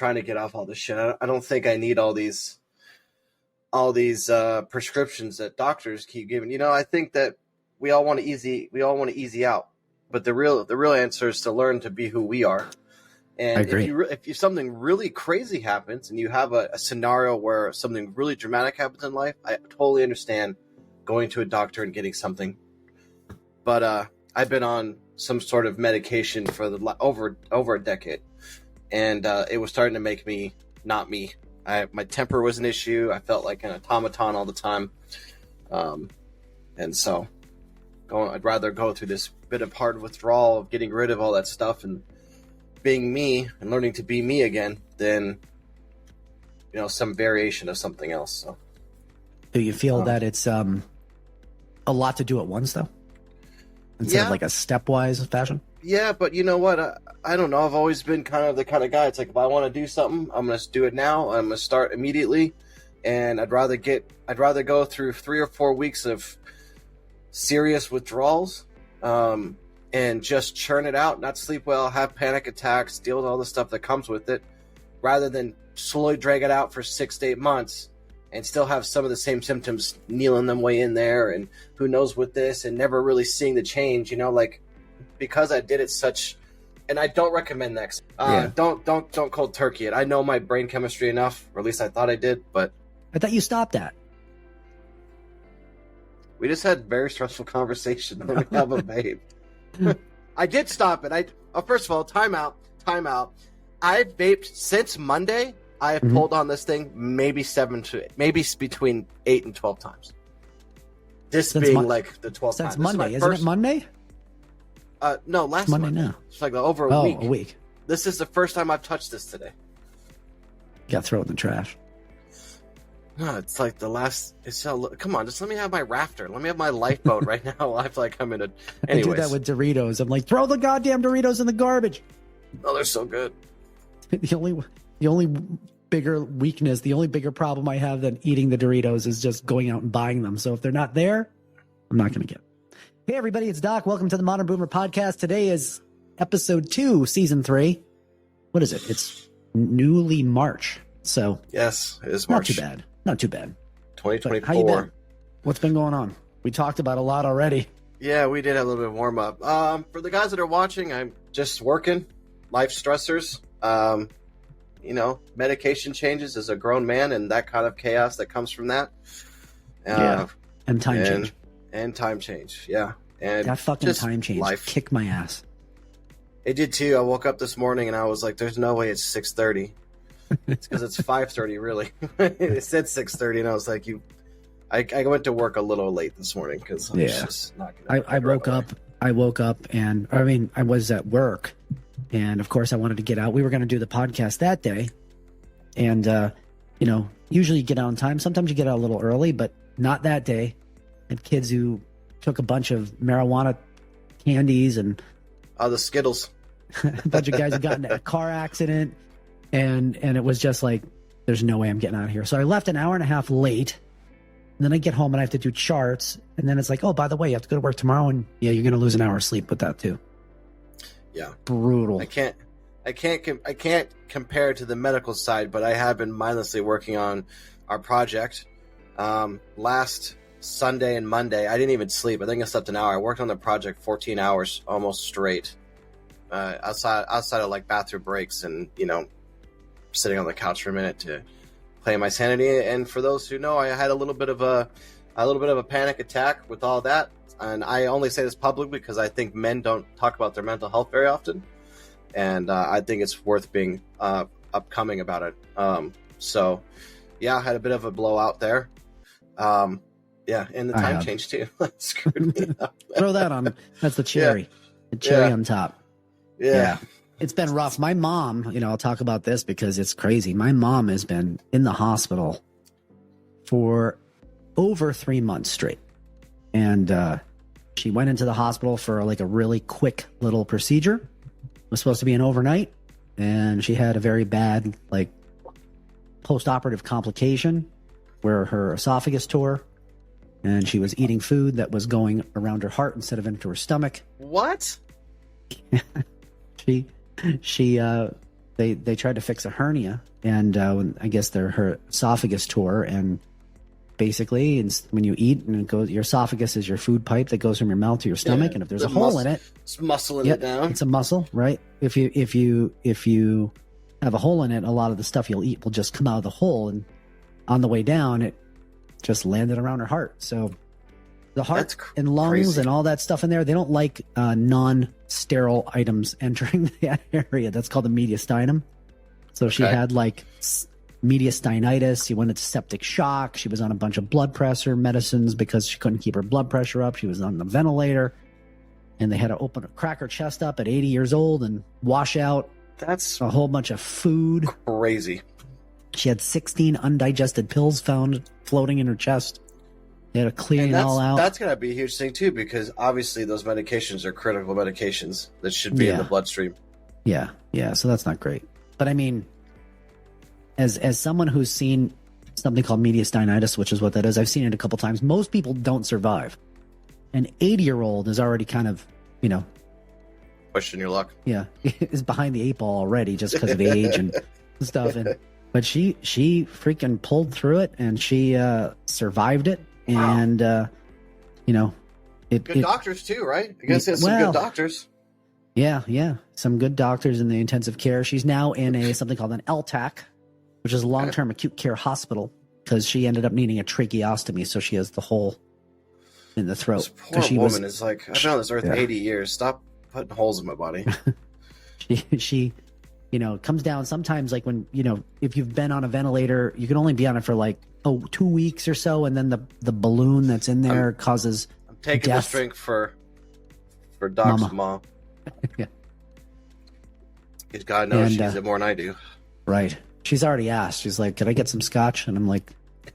trying to get off all this shit. I don't think I need all these prescriptions that doctors keep giving. I think that we all want to easy out, but the real answer is to learn to be who we are. And if something really crazy happens and you have a scenario where something really dramatic happens in life, I totally understand going to a doctor and getting something. But I've been on some sort of medication for over a decade, and it was starting to make me not me. My temper was an issue. I felt like an automaton all the time, and so I'd rather go through this bit of hard withdrawal of getting rid of all that stuff and being me and learning to be me again than some variation of something else. So, do you feel that it's a lot to do at once, though, instead of like a stepwise fashion? Yeah, but you know what? I don't know. I've always been the kind of guy. It's like, if I want to do something, I'm going to do it now. I'm going to start immediately, and I'd rather go through 3 or 4 weeks of serious withdrawals, and just churn it out, not sleep well, have panic attacks, deal with all the stuff that comes with it, rather than slowly drag it out for 6 to 8 months and still have some of the same symptoms kneeling them way in there, and who knows with this, and never really seeing the change, because I did it and I don't recommend that. Don't cold turkey it. I know my brain chemistry enough, or at least I thought I did, but I thought you stopped that. We just had very stressful conversation. Let me have a babe. I did stop it. First of all, time out. I've vaped since Monday. I have pulled on this thing maybe between 8 and 12 times. This since being like the 12th time. Since Monday, isn't it Monday? No, last Monday. Now. It's like over a week. A week. This is the first time I've touched this today. Got thrown in the trash. No, it's like the last. Come on, just let me have my rafter. Let me have my lifeboat right now. I feel like I'm in a. Anyways. I do that with Doritos. I'm like, throw the goddamn Doritos in the garbage. Oh, they're so good. The only bigger weakness, the only bigger problem I have than eating the Doritos is just going out and buying them. So if they're not there, I'm not going to get them. Hey, everybody, it's Doc. Welcome to the Modern Boomer Podcast. Today is episode 2, season 3. What is it? It's newly March. So yes, it is March. Not too bad. 2024. How you been? What's been going on? We talked about a lot already. Yeah, we did have a little bit of warm up. For the guys that are watching, I'm just working. Life stressors. Medication changes as a grown man, and that kind of chaos that comes from that. And time change. And time change, yeah. And that fucking time change kicked my ass. It did too. I woke up this morning and I was like, "There's no way it's 6:30." It's because it's 5:30, really. It said 6:30, and I was like, I went to work a little late this morning because I was just not going to. I woke up, and I was at work, and of course I wanted to get out. We were going to do the podcast that day, and usually you get out on time. Sometimes you get out a little early, but not that day. And kids who took a bunch of marijuana candies and the Skittles. A bunch of guys who got into a car accident. And it was just like, there's no way I'm getting out of here. So I left an hour and a half late. And then I get home and I have to do charts. And then it's like, oh, by the way, you have to go to work tomorrow. And yeah, you're going to lose an hour of sleep with that too. Yeah. Brutal. I can't compare it to the medical side, but I have been mindlessly working on our project. Last Sunday and Monday, I didn't even sleep. I think I slept an hour. I worked on the project 14 hours almost straight. Outside of like bathroom breaks and, sitting on the couch for a minute to play my sanity. And for those who know, I had a little bit of a panic attack with all that. And I only say this publicly because I think men don't talk about their mental health very often. And I think it's worth being upcoming about it. So yeah, I had a bit of a blowout there. And the time change too. Screwed me up. Throw that on. That's the cherry. Yeah. The cherry on top. Yeah. It's been rough. My mom, I'll talk about this because it's crazy. My mom has been in the hospital for over 3 months straight. And she went into the hospital for like a really quick little procedure. It was supposed to be an overnight. And she had a very bad, like, post-operative complication where her esophagus tore. And she was eating food that was going around her heart instead of into her stomach. What? She they tried to fix a hernia, and I guess her esophagus tore, and basically when you eat and your esophagus is your food pipe that goes from your mouth to your stomach, and if there's a hole in it, it's muscling it down. It's a muscle, right? If you have a hole in it, a lot of the stuff you'll eat will just come out of the hole, and on the way down, it just landed around her heart. So the heart and lungs and all that stuff in there, they don't like non-sterile items entering that area. That's called the mediastinum. So she had like mediastinitis. She went into septic shock. She was on a bunch of blood pressure medicines because she couldn't keep her blood pressure up. She was on the ventilator, and they had to crack her chest up at 80 years old and wash out. That's a whole bunch of food. Crazy. She had 16 undigested pills found floating in her chest. They had to clean it all out. That's going to be a huge thing, too, because obviously those medications are critical medications that should be in the bloodstream. Yeah, so that's not great. But I mean, as someone who's seen something called mediastinitis, which is what that is, I've seen it a couple times. Most people don't survive. An 80-year-old is already kind of, pushing your luck. Yeah, is behind the 8 ball already just because of age and stuff. But she freaking pulled through it, and she survived it. And, good doctors too, right? I guess it's some good doctors. Yeah. Some good doctors in the intensive care. She's now in something called an LTAC, which is a long-term acute care hospital, because she ended up needing a tracheostomy. So she has the hole in the throat. This poor woman is like, I've been on this earth 80 years. Stop putting holes in my body. she comes down sometimes, like when, if you've been on a ventilator, you can only be on it for like 2 weeks or so, and then the balloon that's in there causes I'm taking death. This drink for Doc's mom. Yeah. Because God knows she needs it more than I do. Right. She's already asked. She's like, "Could I get some scotch?" And I'm like,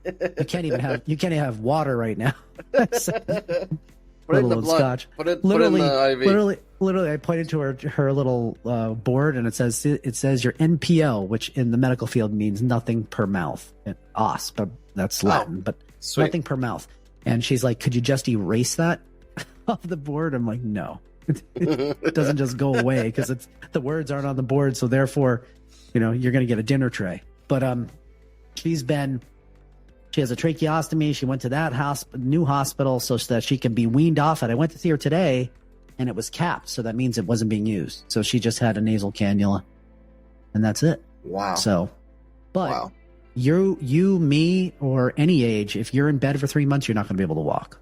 "You can't even have water right now." Put it in the blood. Scotch. Put it in the IV. Literally, I pointed to her little board, and it says your NPO, which in the medical field means nothing per mouth. Os, but that's Latin, but sweet. Nothing per mouth. And she's like, "Could you just erase that off the board?" I'm like, "No, it doesn't just go away because the words aren't on the board, so therefore, you're going to get a dinner tray." But she has a tracheostomy. She went to that new hospital so that she can be weaned off it. I went to see her today, and it was capped, so that means it wasn't being used. So she just had a nasal cannula, and that's it. Wow. So, but you, me, or any age, if you're in bed for 3 months, you're not going to be able to walk.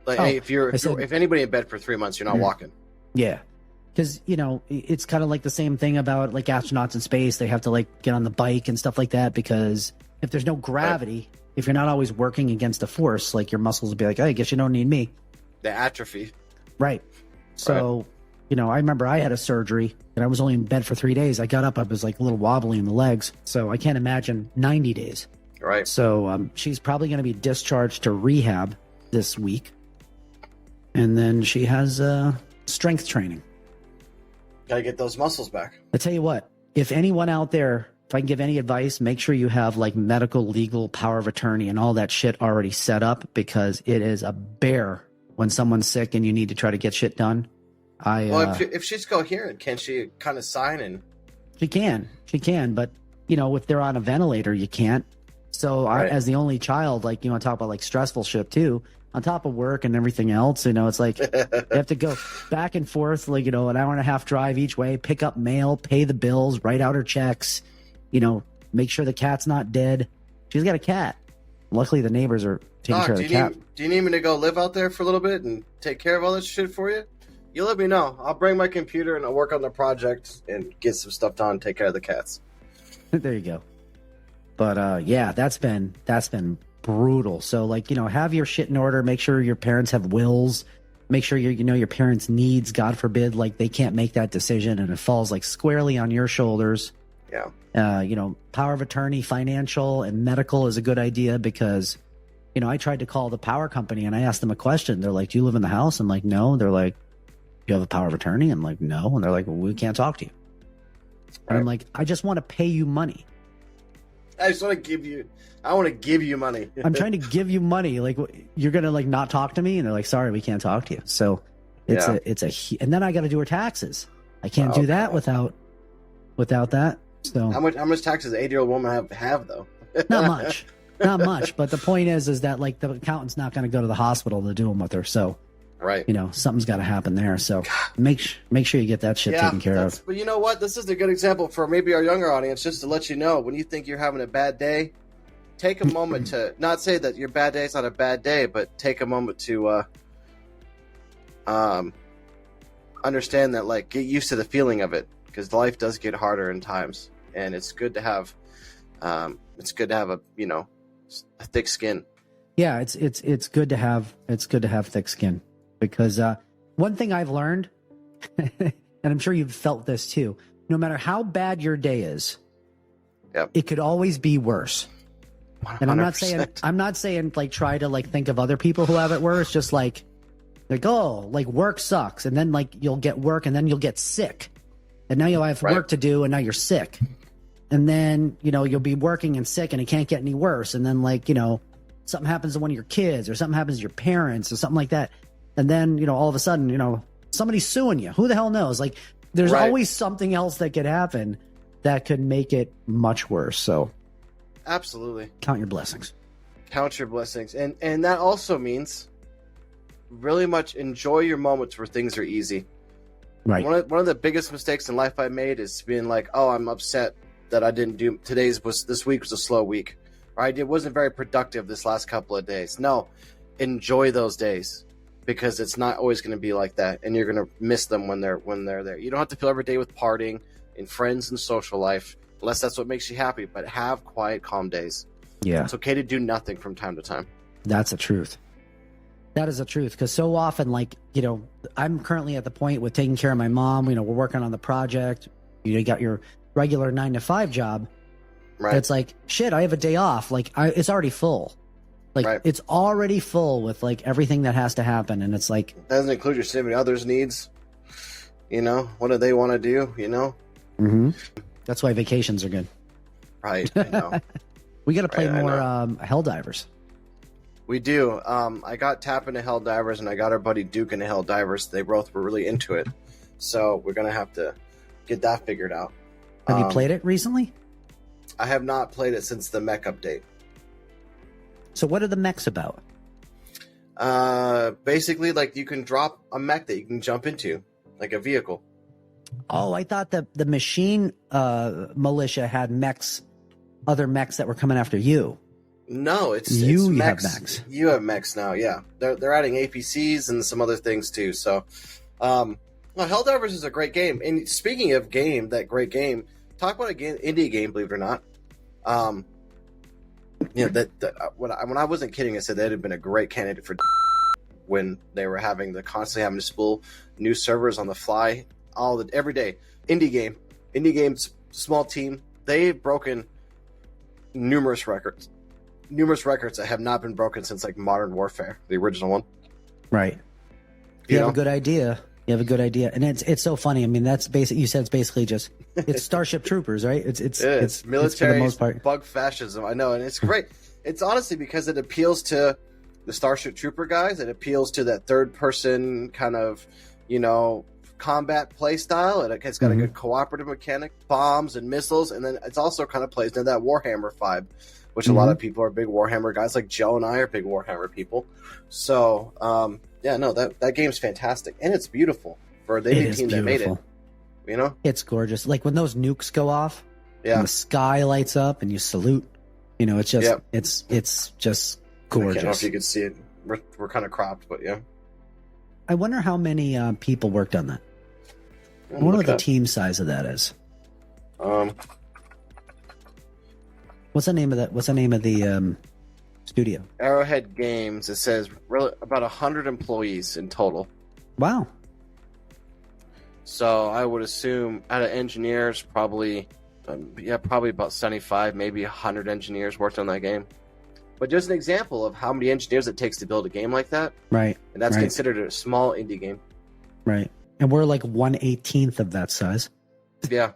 Like, if anybody in bed for 3 months, you're not walking. Yeah. Because, it's kind of like the same thing about like astronauts in space. They have to like get on the bike and stuff like that, because if there's no gravity, if you're not always working against a force, like your muscles will be like, "Hey, I guess you don't need me." The atrophy. Right. So, I remember I had a surgery and I was only in bed for 3 days. I got up, I was like a little wobbly in the legs. So I can't imagine 90 days. Right. So she's probably going to be discharged to rehab this week. And then she has strength training. Gotta get those muscles back. I tell you what, if anyone out there, if I can give any advice, make sure you have like medical, legal, power of attorney and all that shit already set up, because it is a bear when someone's sick and you need to try to get shit done. If she's coherent, can she kind of sign in? She can, but if they're on a ventilator, you can't. So I, as the only child, like, talk about like stressful shit too, on top of work and everything else, it's like you have to go back and forth, like, an hour and a half drive each way, pick up mail, pay the bills, write out her checks, make sure the cat's not dead. She's got a cat. Luckily, the neighbors are taking care of the cat. Do you need me to go live out there for a little bit and take care of all this shit for you? You let me know. I'll bring my computer and I'll work on the project and get some stuff done and take care of the cats. There you go. But that's been brutal. So like, have your shit in order. Make sure your parents have wills. Make sure your parents' needs, God forbid, like they can't make that decision and it falls like squarely on your shoulders. Yeah. Power of attorney, financial and medical is a good idea, because, I tried to call the power company and I asked them a question. They're like, "Do you live in the house?" I'm like, "No." They're like, "You have a power of attorney?" I'm like, "No." And they're like, "Well, we can't talk to you." And I'm like, "I just want to pay you money. I want to give you money." I'm trying to give you money. Like, you're going to like not talk to me? And they're like, "Sorry, we can't talk to you." So and then I got to do her taxes. I can't do that without without that. So how much tax does an 80-year-old woman have though? Not much. Not much. But the point is that like the accountant's not going to go to the hospital to do them with her. So, right. Something's got to happen there. So make sure you get that shit taken care of. But you know what? This is a good example for maybe our younger audience, just to let you know, when you think you're having a bad day, take a moment to not say that your bad day is not a bad day, but take a moment to understand that, like, get used to the feeling of it, because life does get harder in times, and it's good to have a thick skin. Yeah, it's good to have thick skin, because one thing I've learned, and I'm sure you've felt this too, no matter how bad your day is, it could always be worse. 100%. And I'm not saying like try to like think of other people who have it worse, just like work sucks, and then like you'll get work, and then you'll get sick, and now you'll have work to do, and now you're sick. And then, you'll be working and sick, and it can't get any worse. And then, like, something happens to one of your kids, or something happens to your parents, or something like that. And then, all of a sudden, somebody's suing you. Who the hell knows? Like, there's always something else that could happen that could make it much worse. So, absolutely. Count your blessings. Count your blessings. And that also means really much enjoy your moments where things are easy. Right. One of the biggest mistakes in life I made is being like, oh, I'm upset that I didn't do this week was a slow week, right? It wasn't very productive this last couple of days. No, enjoy those days, because it's not always going to be like that, and you're going to miss them when they're there. You don't have to fill every day with partying and friends and social life, unless that's what makes you happy. But have quiet, calm days. Yeah, it's okay to do nothing from time to time. That's the truth. That is the truth, because so often, like, I'm currently at the point with taking care of my mom. We're working on the project. You got your regular 9-to-5 job, right? It's like, shit, I have a day off. Like, it's already full. Like, it's already full with like everything that has to happen, and it's like, it doesn't include your significant other's needs. What do they want to do? Mm-hmm. That's why vacations are good. Right. I know. We got to play more Helldivers. We do. I got Tap into Helldivers, and I got our buddy Duke into Helldivers. They both were really into it, so we're gonna have to get that figured out. Have you played it recently? I have not played it since the mech update. So what are the mechs about? Basically, like, you can drop a mech that you can jump into, like a vehicle. Oh, I thought that the machine militia had mechs, other mechs that were coming after you. No, it's mechs. Have mechs. You have mechs now, yeah. They're adding APCs and some other things too. So, Helldivers is a great game. And speaking of great game, talk about indie game, believe it or not. When I wasn't kidding, I said that had been a great candidate for when they were constantly having to spool new servers on the fly every day. Indie games, small team. They've broken numerous records that have not been broken since like Modern Warfare, the original one. Right. You have a good idea. And it's so funny. I mean, that's basic. You said it's basically just it's Starship Troopers, right? It's military, for the most part. Bug fascism. I know, and it's great. It's honestly because it appeals to the Starship Trooper guys. It appeals to that third person kind of, combat play style. It's got a good cooperative mechanic, bombs and missiles, and then it's also kind of plays into that Warhammer vibe, which a lot of people are big Warhammer guys. Like Joe and I are big Warhammer people. So, that game's fantastic, and it's beautiful for the indie team that made it. It's gorgeous. Like when those nukes go off, and the sky lights up, and you salute. It's just it's just gorgeous. I don't know if you can see it. We're kind of cropped, but yeah. I wonder how many people worked on that. I wonder what the team size of that is. What's the name of that? What's the name of the studio? Arrowhead Games. It says about 100 employees in total. Wow. So I would assume out of engineers, probably about 75, maybe 100 engineers worked on that game. But just an example of how many engineers it takes to build a game like that. Right. And that's considered a small indie game. Right. And we're like 1/18th of that size. Yeah.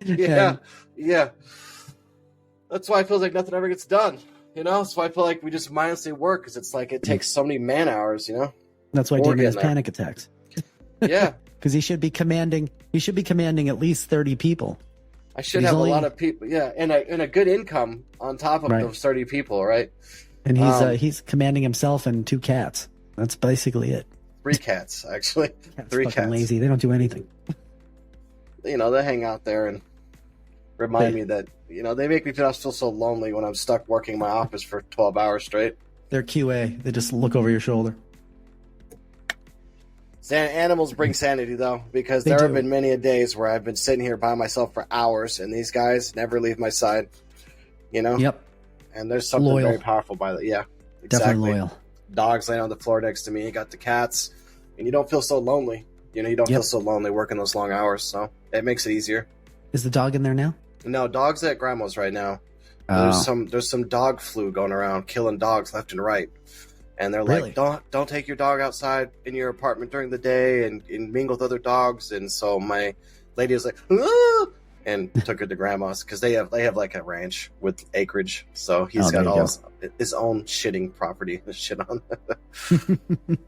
Yeah. That's why it feels like nothing ever gets done. That's why I feel like we just mindlessly work, because it's like it takes so many man hours, That's why Damon has panic attacks. Yeah. Because he should be commanding at least 30 people. I should have a lot of people, yeah, and a good income on top of those 30 people, right? And he's commanding himself and 2 cats. That's basically it. 3 cats, actually. Cats 3 fucking cats. Lazy. They don't do anything. You know, they hang out there and remind me that, you know, they make me feel so lonely when I'm stuck working in my office for 12 hours straight. They're QA. They just look over your shoulder. Animals bring sanity, though, because there have been many days where I've been sitting here by myself for hours, and these guys never leave my side, you know? Yep. And there's something very powerful by that. Yeah, exactly. Definitely loyal. Dogs laying on the floor next to me. You got the cats, and you don't feel so lonely. You know, you don't feel so lonely working those long hours, so it makes it easier. Is the dog in there now? No, dog's at grandma's right now. There's some dog flu going around, killing dogs left and right. And they're like, don't take your dog outside in your apartment during the day and mingle with other dogs. And so my lady was like, ah! And took her to grandma's because they have like a ranch with acreage. So he's got all his own shitting property to shit on.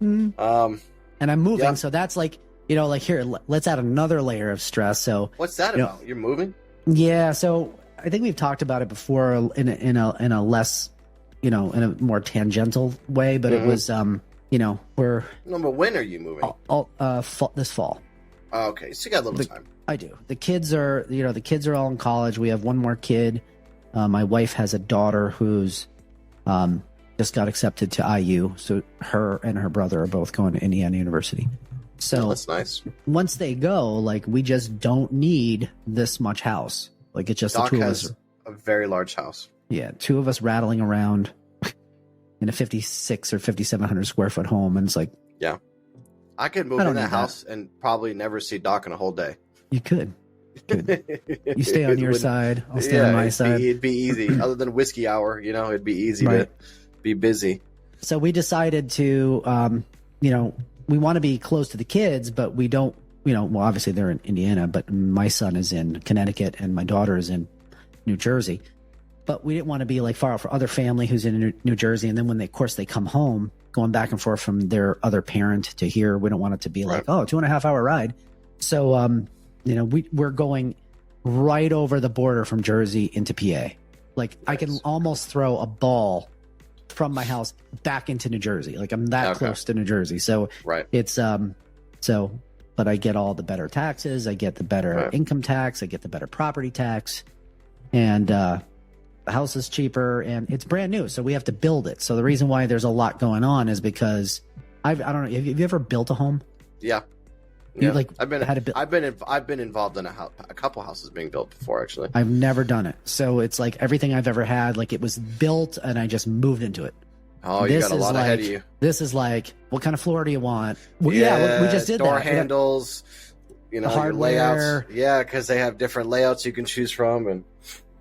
And I'm moving, so that's like, you know, like here, let's add another layer of stress. So what's that about? You're moving? Yeah. So I think we've talked about it before in a less, you know, in a more tangential way, but it was, you know, we're. No, but when are you moving? This fall. Oh, okay, so you got a little time. I do. The kids are all in college. We have one more kid. My wife has a daughter who's just got accepted to IU. So her and her brother are both going to Indiana University. So that's nice. Once they go, like, we just don't need this much house. Like, it's just Doc the 2 of has us. A very large house. Yeah, 2 of us rattling around in a 56 or 5,700 square foot home, and it's like, yeah, I could move in that house and probably never see Doc in a whole day. You could. You stay on your side, I'll stay on my side. It'd be easy. Other than whiskey hour, you know, it'd be easy to be busy. So we decided to, you know, we want to be close to the kids, but we don't, you know, well, obviously they're in Indiana, but my son is in Connecticut and my daughter is in New Jersey. But we didn't want to be like far out for other family who's in New Jersey. And then when they, of course, they come home, going back and forth from their other parent to here, we don't want it to be like, 2.5 hour ride. So, you know, we're going right over the border from Jersey into PA. Like, I can almost throw a ball from my house back into New Jersey. Like, I'm that close to New Jersey. So it's, but I get all the better taxes. I get the better income tax. I get the better property tax. And, the house is cheaper and it's brand new. So we have to build it. So the reason why there's a lot going on is because I don't know. Have you ever built a home? Yeah. Yeah. Like, I've been involved in a couple houses being built before, actually. I've never done it. So it's like everything I've ever had, like, it was built and I just moved into it. Oh, you got a lot ahead of you. This is like, what kind of floor do you want? Well, yeah, we just did door that. Handles, you know, hardware. Layouts. Yeah, because they have different layouts you can choose from. And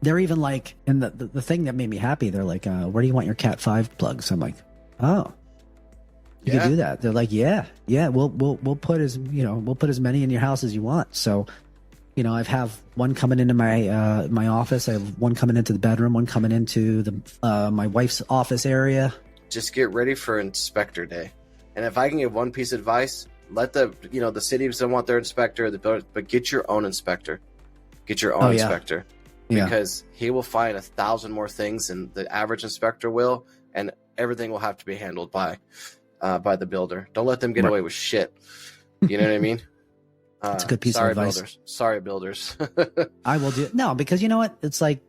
they're even like, and the thing that made me happy, they're like, where do you want your Cat 5 plugs? I'm like, oh, you can do that. They're like, yeah, we'll put as many in your house as you want. So, you know, I have one coming into my my office. I have one coming into the bedroom, one coming into the my wife's office area. Just get ready for inspector day. And if I can give one piece of advice, let the city doesn't want their inspector, but get your own inspector. Get your own inspector. Because he will find 1,000 more things than the average inspector will, and everything will have to be handled by the builder. Don't let them get away with shit. You know what I mean? It's a good piece of advice. Builders. Sorry, builders. I will do it. No, because you know what? It's like,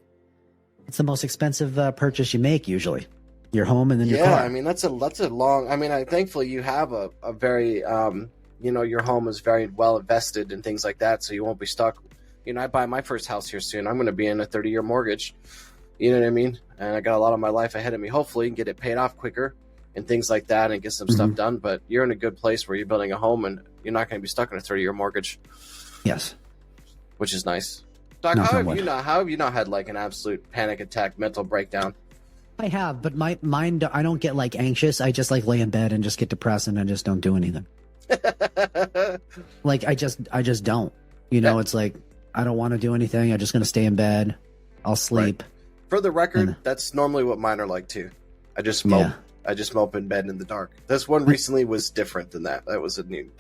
it's the most expensive purchase you make usually. Your home and then your car. Yeah, I mean, that's a long. I mean, thankfully you have a very your home is very well invested and things like that, so you won't be stuck. You know, I buy my first house here soon. I'm going to be in a 30-year mortgage. You know what I mean? And I got a lot of my life ahead of me. Hopefully, get it paid off quicker and things like that, and get some stuff done. But you're in a good place where you're building a home, and you're not going to be stuck in a 30-year mortgage. Yes, which is nice. Doc, how have you not had like an absolute panic attack, mental breakdown? I have, but my mind, I don't get like anxious. I just like lay in bed and just get depressed and I just don't do anything. Like I just don't. You know, it's like, I don't want to do anything. I'm just going to stay in bed. I'll sleep. Right. For the record, that's normally what mine are like too. I just mope. I just mope in bed in the dark. This one recently was different than that. That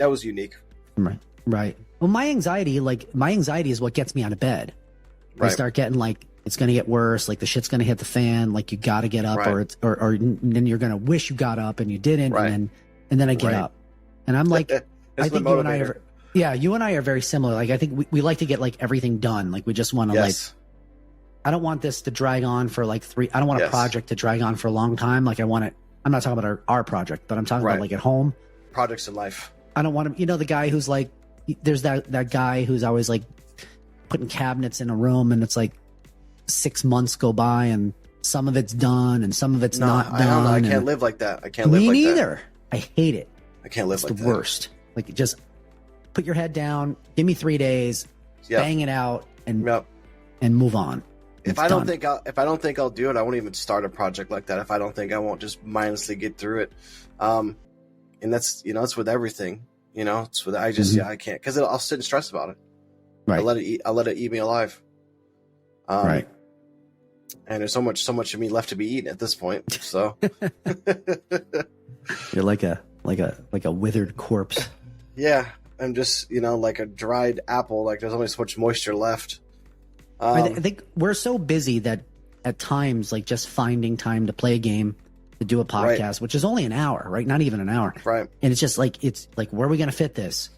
was unique. Right. Right. Well, my anxiety is what gets me out of bed. I start getting like, it's going to get worse. Like the shit's going to hit the fan. Like you got to get up or then you're going to wish you got up and you didn't. And then I get up and I'm like, I think you and I are very similar. Like, I think we like to get like everything done. Like we just want to I don't want this to drag on for like I don't want a project to drag on for a long time. Like I'm not talking about our project, but I'm talking about like at home. Projects in life. I don't want him, the guy who's like, there's that guy who's always like putting cabinets in a room and it's like 6 months go by and some of it's done and some of it's not done. I don't know. I can't live like that. I can't live like that. Me neither. I hate it. I can't live like that. It's the worst. Like just put your head down, give me 3 days, bang it out and move on. If I don't think I'll do it, I won't even start a project like that. If I don't think I won't just mindlessly get through it. And that's, it's with everything, it's with, I just, I can't, cause I'll sit and stress about it. Right. I'll let it eat me alive. Right. And there's so much of me left to be eaten at this point. So you're like a withered corpse. Yeah. I'm just, like a dried apple. Like there's only so much moisture left. I think we're so busy that at times, like just finding time to play a game, to do a podcast, which is only an hour, right? Not even an hour. Right. And it's just like, where are we going to fit this?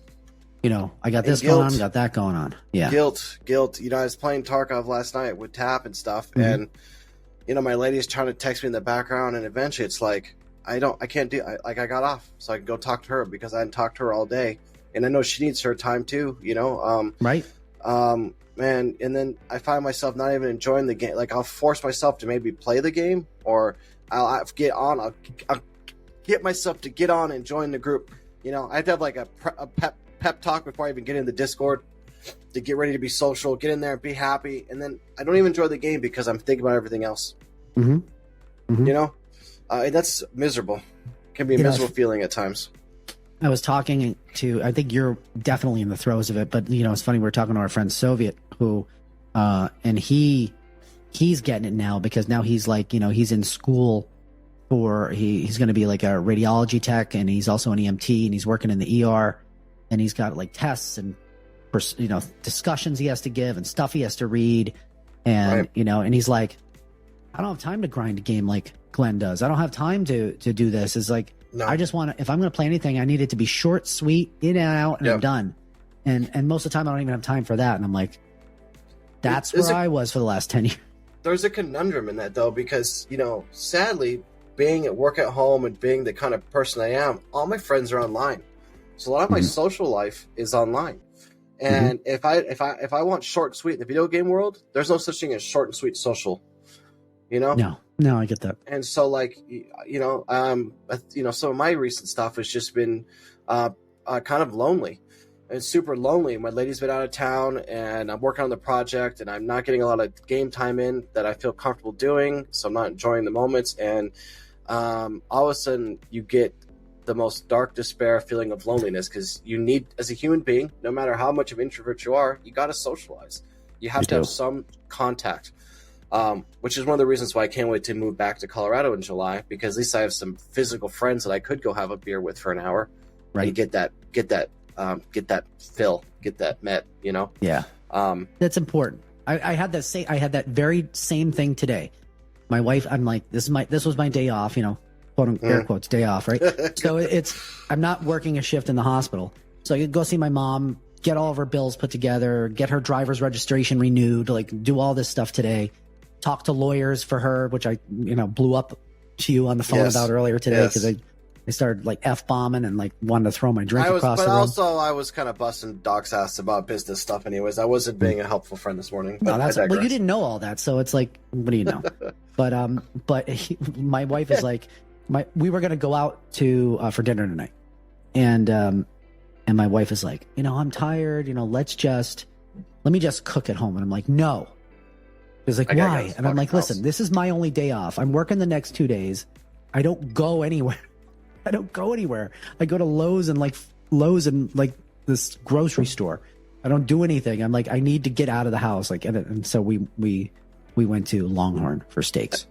I got this going on, got that going on. Yeah. Guilt. I was playing Tarkov last night with Tap and stuff. And, my lady's trying to text me in the background. And eventually it's like, I got off so I can go talk to her because I hadn't talked to her all day. And I know she needs her time too, Right. Man, and then I find myself not even enjoying the game. Like I'll force myself to maybe play the game, or I'll get on. I'll get myself to get on and join the group. I have to have like a pep talk before I even get in the Discord to get ready to be social, get in there and be happy. And then I don't even enjoy the game because I'm thinking about everything else. And that's miserable. It can be a miserable feeling at times. I was talking to, I think you're definitely in the throes of it, but it's funny. We're talking to our friend Soviet who, and he's getting it now because now he's like, he's in school for, he's going to be like a radiology tech and he's also an EMT and he's working in the ER and he's got like tests and, discussions he has to give and stuff he has to read. And, and he's like, I don't have time to grind a game like Glenn does. I don't have time to do this. It's like, no. I just want to, if I'm going to play anything, I need it to be short, sweet, in and out, and I'm done. And most of the time, I don't even have time for that. And I'm like, that's where I was for the last 10 years. There's a conundrum in that, though, because, sadly, being at work at home and being the kind of person I am, all my friends are online. So a lot of my social life is online. And if I want short and sweet in the video game world, there's no such thing as short and sweet social. No, I get that. And so, like, some of my recent stuff has just been kind of lonely. It's super lonely. My lady's been out of town, and I'm working on the project, and I'm not getting a lot of game time in that I feel comfortable doing, so I'm not enjoying the moments. And all of a sudden, you get the most dark despair feeling of loneliness because you need, as a human being, no matter how much of an introvert you are, you got to socialize. You have to have some contact. Which is one of the reasons why I can't wait to move back to Colorado in July, because at least I have some physical friends that I could go have a beer with for an hour, and get that fill, get that met, Yeah. That's important. I had that very same thing today. My wife, I'm like, this was my day off, quote unquote, air quotes, day off, right? So I'm not working a shift in the hospital. So I could go see my mom, get all of her bills put together, get her driver's registration renewed, like do all this stuff today. Talk to lawyers for her, which I, blew up to you on the phone about earlier today because I started like F-bombing and like wanted to throw my drink across the room. But also I was kind of busting Doc's ass about business stuff anyways. I wasn't being a helpful friend this morning. But well, you didn't know all that. So it's like, what do you know? But my wife is like, we were going to go out for dinner tonight. And my wife is like, I'm tired, let me just cook at home. And I'm like, no. She's like, why? And I'm like, listen, this is my only day off. I'm working the next 2 days. I don't go anywhere. I go to Lowe's and like this grocery store. I don't do anything. I'm like, I need to get out of the house. Like, and so we went to Longhorn for steaks.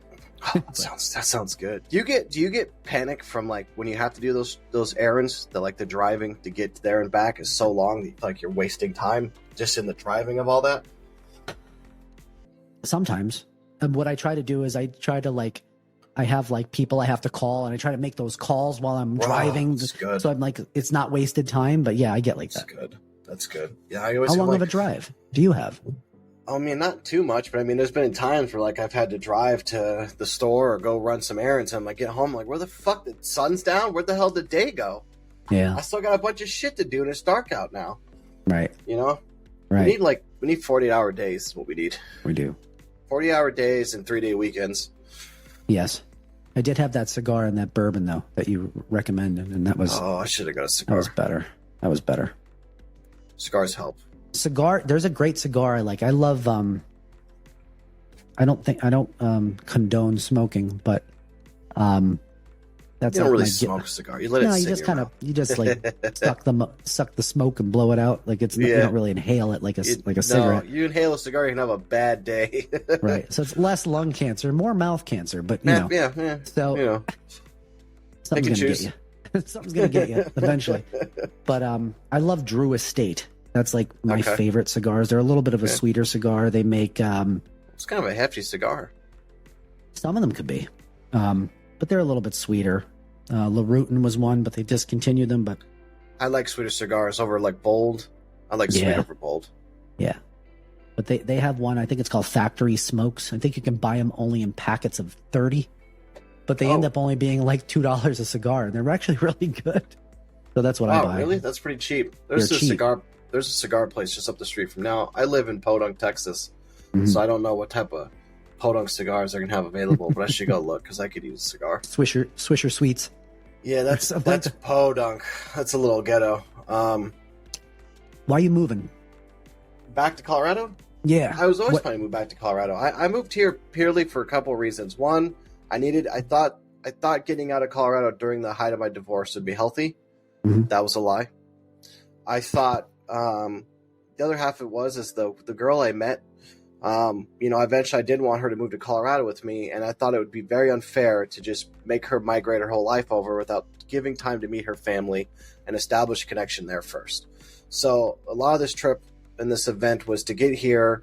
That sounds good. Do you get panic from like when you have to do those errands that like the driving to get there and back is so long that you feel like you're wasting time just in the driving of all that? Sometimes. And what I try to do is I have like people I have to call, and I try to make those calls while I'm driving. Good. So I'm like, it's not wasted time, but yeah, I get like that. That's good. Yeah. How long of a drive do you have? I mean, not too much, but I mean, there's been times where like I've had to drive to the store or go run some errands, and I'm like, get home, like, where the fuck? The sun's down? Where the hell did day go? Yeah. I still got a bunch of shit to do, and it's dark out now. Right. You know? Right. We need 48-hour days is what we need. We do. 40-hour days and 3-day weekends. Yes. I did have that cigar and that bourbon, though, that you recommended, and that was... Oh, I should have got a cigar. That was better. Cigars help. There's a great cigar I like. I love... I don't condone smoking, but... That's you don't really smoke a cigar. You let it sit. You just kind of like suck the smoke and blow it out. Like you don't really inhale it like a cigarette. No, you inhale a cigar, you can have a bad day. Right. So it's less lung cancer, more mouth cancer. But you know. Yeah. So something's gonna get you. Something's gonna get you eventually. But I love Drew Estate. That's like my favorite cigars. They're a little bit of a sweeter cigar. They make it's kind of a hefty cigar. Some of them could be. But they're a little bit sweeter. LaRutin was one, but they discontinued them. But I like sweeter cigars over like bold. I like sweet over bold. Yeah. But they have one, I think it's called Factory Smokes. I think you can buy them only in packets of 30. But they end up only being like $2 a cigar. And they're actually really good. So that's what I buy. Oh, really? That's pretty cheap. There's a cigar place just up the street from now. I live in Podunk, Texas. Mm-hmm. So I don't know what type of Podunk cigars they're gonna have available, but I should go look because I could use a cigar. Swisher Sweets. Yeah, that's Podunk. That's a little ghetto. Why are you moving? Back to Colorado? Yeah, I was always planning to move back to Colorado. I moved here purely for a couple of reasons. One, I thought getting out of Colorado during the height of my divorce would be healthy. Mm-hmm. That was a lie. I thought the other half of it is the girl I met. Eventually I did want her to move to Colorado with me, and I thought it would be very unfair to just make her migrate her whole life over without giving time to meet her family and establish a connection there first. So a lot of this trip and this event was to get here.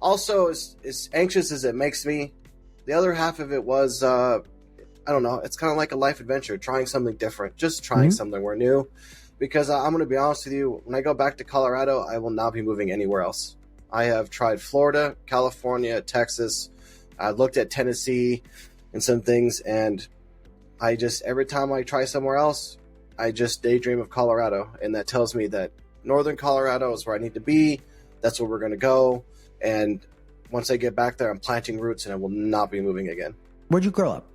Also, as anxious as it makes me, the other half of it was, I don't know, it's kind of like a life adventure, trying something different, just trying something new. Because I'm going to be honest with you, when I go back to Colorado, I will not be moving anywhere else. I have tried Florida, California, Texas. I looked at Tennessee and some things, and I just, every time I try somewhere else, I just daydream of Colorado. And that tells me that Northern Colorado is where I need to be. That's where we're going to go. And once I get back there, I'm planting roots, and I will not be moving again. Where'd you grow up?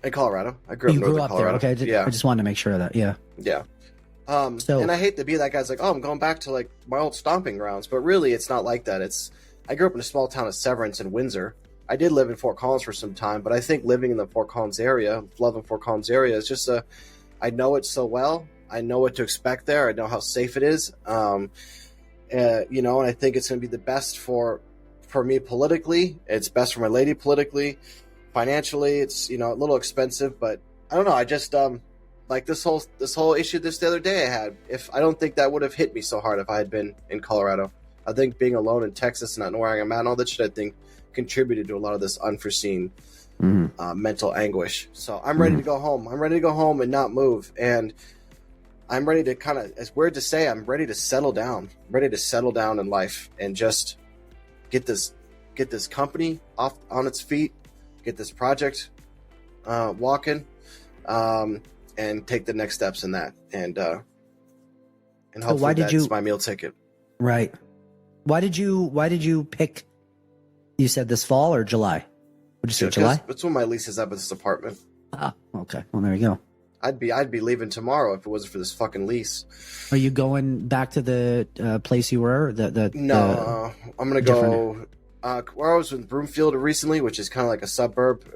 In Colorado. I grew up in Northern Colorado. There. Okay, I just wanted to make sure of that. Yeah. Yeah. And I hate to be that guy's like, I'm going back to like my old stomping grounds, but really it's not like that. I grew up in a small town of Severance in Windsor. I did live in Fort Collins for some time, but I think living in the Fort Collins area, loving Fort Collins area, is just I know it so well. I know what to expect there. I know how safe it is. And I think it's going to be the best for me politically. It's best for my lady politically. Financially, it's, a little expensive, but I don't know. I just, like this whole issue the other day I had, I don't think that would have hit me so hard if I had been in Colorado. I think being alone in Texas and not knowing where I'm at and all that shit, I think contributed to a lot of this unforeseen mental anguish. So I'm ready to go home. I'm ready to go home and not move. And I'm ready to kind of, it's weird to say, I'm ready to settle down. I'm ready to settle down in life and just get this company off on its feet, get this project walking. And take the next steps in that, and hopefully that's my meal ticket. Right. Why did you pick? You said this fall or July? Would you say July? That's when my lease is up at this apartment. Ah, okay. Well, there you go. I'd be leaving tomorrow if it wasn't for this fucking lease. Are you going back to the place you were? No, I'm gonna go where I was in Broomfield recently, which is kind of like a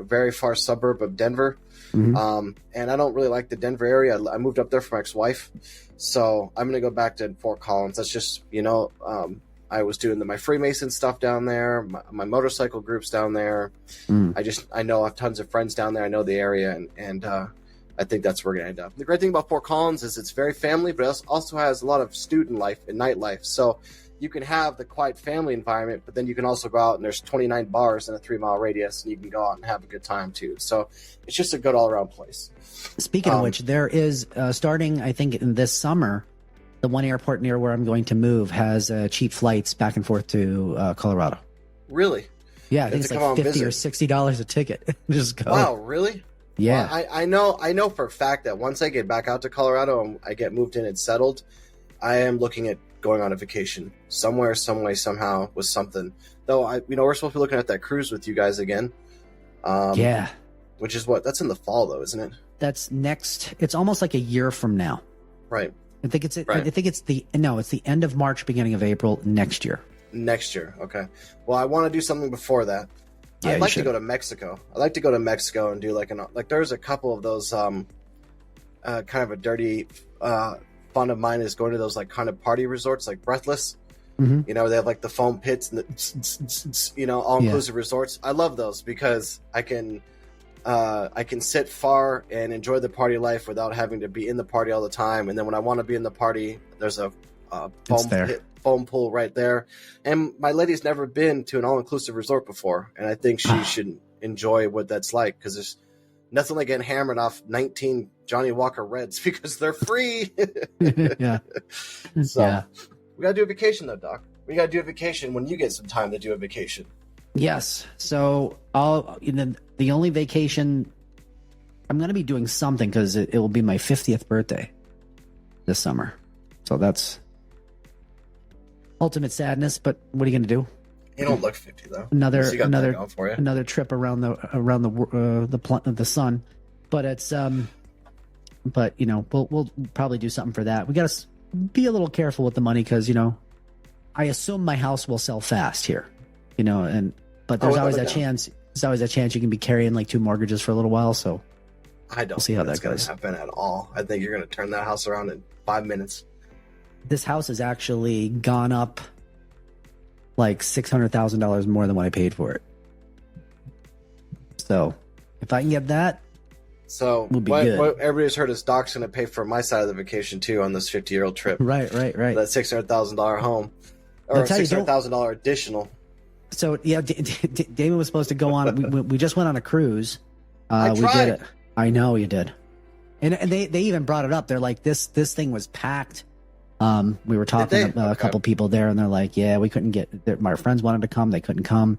very far suburb of Denver. Mm-hmm. And I don't really like the Denver area. I moved up there for my ex-wife, so I'm going to go back to Fort Collins. That's just, I I was doing my Freemason stuff down there, my motorcycle groups down there. I know I have tons of friends down there. I know the area, and I think that's where we're going to end up. The great thing about Fort Collins is it's very family, but it also has a lot of student life and nightlife. So you can have the quiet family environment, but then you can also go out and there's 29 bars in a 3-mile radius, and you can go out and have a good time too. So it's just a good all-around place. Speaking of which, there is starting, I think, in this summer, the one airport near where I'm going to move has cheap flights back and forth to Colorado. Really? Yeah, I think it's like $50 or $60 a ticket. Just go. Wow, really? Yeah. Well, I know for a fact that once I get back out to Colorado and I get moved in and settled, I am looking at going on a vacation somewhere, some way, somehow with something. Though we're supposed to be looking at that cruise with you guys again. Yeah. Which is that's in the fall though, isn't it? That's next. It's almost like a year from now. Right. I think it's the end of March, beginning of April next year. Next year. Okay. Well, I want to do something before that. Yeah, I'd like to go to Mexico. I'd like to go to Mexico and do there's a couple of those kind of a dirty fun of mine is going to those like kind of party resorts like Breathless. Mm-hmm. You know, they have like the foam pits and the all inclusive resorts. I love those because I can sit far and enjoy the party life without having to be in the party all the time. And then when I want to be in the party, there's a foam pool right there. And my lady's never been to an all-inclusive resort before, and I think she should enjoy what that's like, because there's nothing like getting hammered off 19 Johnny Walker Reds because they're free. Yeah. So we gotta do a vacation though, Doc. We gotta do a vacation when you get some time to do a vacation. Yes. So the only vacation I'm going to be doing something, because it will be my 50th birthday this summer. So that's ultimate sadness, but what are you going to do? You don't look 50 though. Another trip around the sun, but it's but we'll probably do something for that. We got to be a little careful with the money, because I assume my house will sell fast here, but there's always that chance. There's always that chance you can be carrying like 2 mortgages for a little while. So we'll see how that goes. Happen at all. I think you're going to turn that house around in 5 minutes. This house has actually gone up like $600,000 more than what I paid for it. So if I can get that, we'll be good. What everybody's heard is Doc's going to pay for my side of the vacation too on this 50-year-old trip. Right. That $600,000 home, or $600,000 additional. So yeah, Damon was supposed to go on. We just went on a cruise. I tried. We did it. I know you did, and they even brought it up. They're like, this thing was packed. We were talking to a couple people there, and they're like, yeah, we couldn't get. My friends wanted to come, they couldn't come,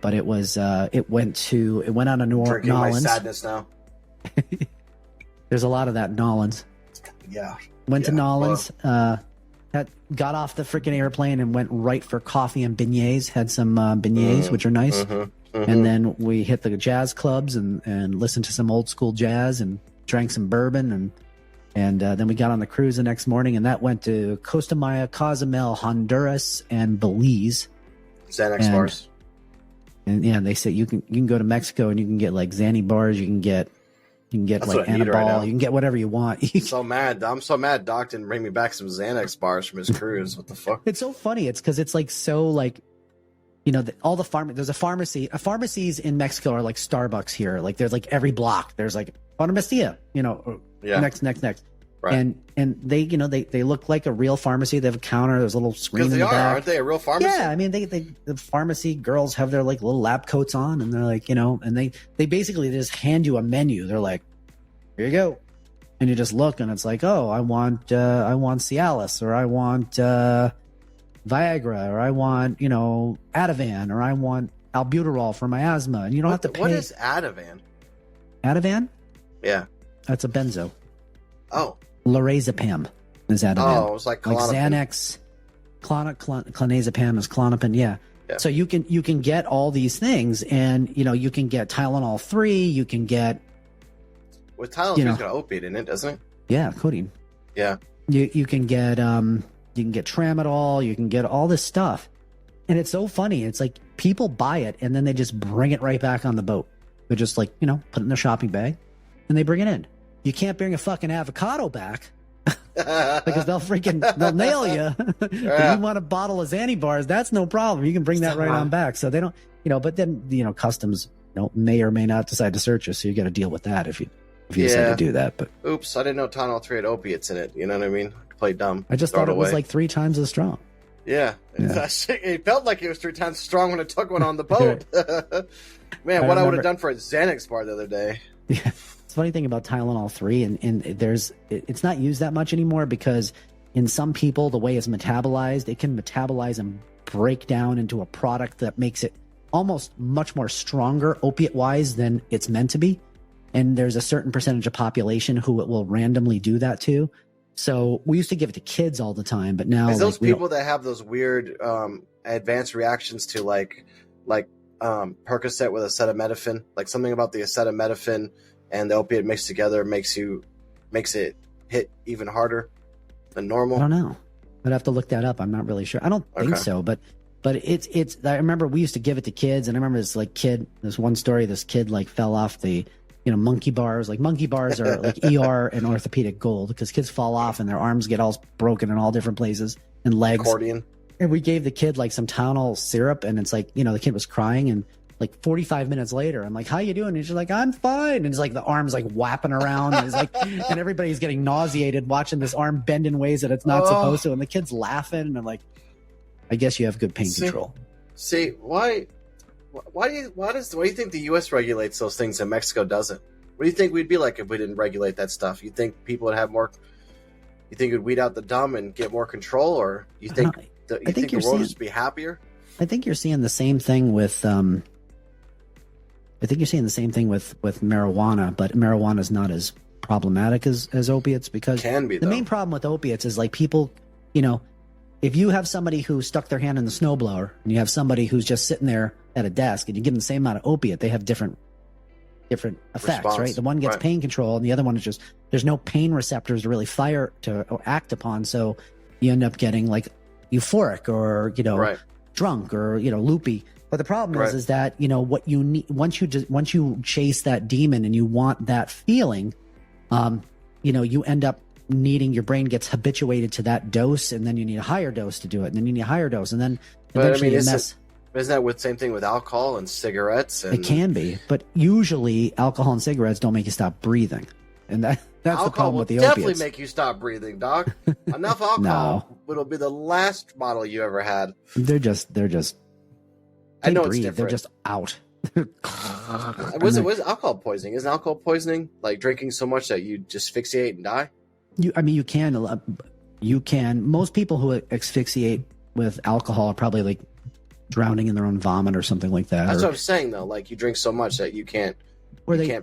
but it was it went on to New Orleans. My sadness now. There's a lot of that in Nolans. Yeah. Went to Nolans. Got off the freaking airplane and went right for coffee and beignets. Had some beignets, which are nice. And then we hit the jazz clubs and listened to some old school jazz and drank some bourbon. And then we got on the cruise the next morning, and that went to Costa Maya, Cozumel, Honduras, and Belize. Xanax bars. And yeah, they say you can go to Mexico and you can get like Xanny bars. You can get like Anabol. Right, you can get whatever you want. I'm so mad Doc didn't bring me back some Xanax bars from his cruise. What the fuck? It's so funny. It's because it's like so like, all the there's a pharmacy. Pharmacies in Mexico are like Starbucks here. Like there's like every block. There's like Farmacia, next. Right. And they, they look like a real pharmacy. They have a counter. There's a little screen in the back. Aren't they a real pharmacy? Yeah, I mean, the pharmacy girls have their like little lab coats on, and they're like, and they basically just hand you a menu. They're like, here you go, and you just look, and it's like, oh, I want Cialis, or I want Viagra, or I want Ativan, or I want albuterol for my asthma, and you don't have to pay. What is Ativan? Ativan? Yeah, that's a benzo. Oh. Lorazepam is Ativan. Oh, it was like Xanax. Clonazepam is Klonopin. Yeah. So you can get all these things, and you can get Tylenol 3. You can get. Well, Tylenol 3 has got opiate in it, doesn't it? Yeah, codeine. Yeah. You can get tramadol. You can get all this stuff, and it's so funny. It's like people buy it and then they just bring it right back on the boat. They just like put it in their shopping bag, and they bring it in. You can't bring a fucking avocado back. because they'll nail you. If you want a bottle of Xanny bars, that's no problem. You can bring that right on back. So they don't, but then, customs, may or may not decide to search you. So you got to deal with that if you decide to do that. But oops, I didn't know Tylenol 3 had opiates in it. You know what I mean? Play dumb. I just thought it was like 3 times as strong. Yeah. It felt like it was 3 times strong when I took one on the boat. Man, what I would have done for a Xanax bar the other day. Yeah. It's funny thing about Tylenol 3, and it's not used that much anymore because in some people, the way it's metabolized, it can metabolize and break down into a product that makes it almost much more stronger opiate-wise than it's meant to be. And there's a certain percentage of population who it will randomly do that to. So we used to give it to kids all the time, but now those people that have those weird advanced reactions to like Percocet with acetaminophen, like something about the acetaminophen and the opiate mixed together makes it hit even harder than normal. I don't know. I'd have to look that up. I'm not really sure. I don't think so, but it's. I remember we used to give it to kids, and I remember this one story. This kid fell off the monkey bars. Like monkey bars are like ER and orthopedic gold because kids fall off and their arms get all broken in all different places and legs. Accordion. And we gave the kid some Tylenol syrup, and it's the kid was crying, and 45 minutes later, I'm like, "How you doing?" And she's like, "I'm fine." And it's the arm's whapping around, and and everybody's getting nauseated watching this arm bend in ways that it's not supposed to, and the kid's laughing, and I'm like, "I guess you have good pain control." See, why do you think the U.S. regulates those things and Mexico doesn't? What do you think we'd be like if we didn't regulate that stuff? You think people would have more? You think it'd weed out the dumb and get more control, or you think the world would just be happier? I think you're seeing the same thing with. I think you're seeing the same thing with marijuana, but marijuana is not as problematic as opiates because the main problem with opiates is people, if you have somebody who stuck their hand in the snowblower and you have somebody who's just sitting there at a desk and you give them the same amount of opiate, they have different effects, right? The one gets pain control and the other one is just, there's no pain receptors to really fire to act upon. So you end up getting euphoric or, drunk or, loopy. But the problem is that, what you need, once you chase that demon and you want that feeling, you end up needing, your brain gets habituated to that dose, and then you need a higher dose to do it, and then you need a higher dose, and then eventually isn't that the same thing with alcohol and cigarettes? It can be, but usually alcohol and cigarettes don't make you stop breathing, and that's the problem with the opiates. Definitely make you stop breathing, Doc. Enough alcohol will be the last bottle you ever had. They're just. I know breathe. It's different. They're just out. Was alcohol poisoning? Isn't alcohol poisoning drinking so much that you just asphyxiate and die? You can. Most people who asphyxiate with alcohol are probably drowning in their own vomit or something like that. That's what I'm saying though. You drink so much that you can't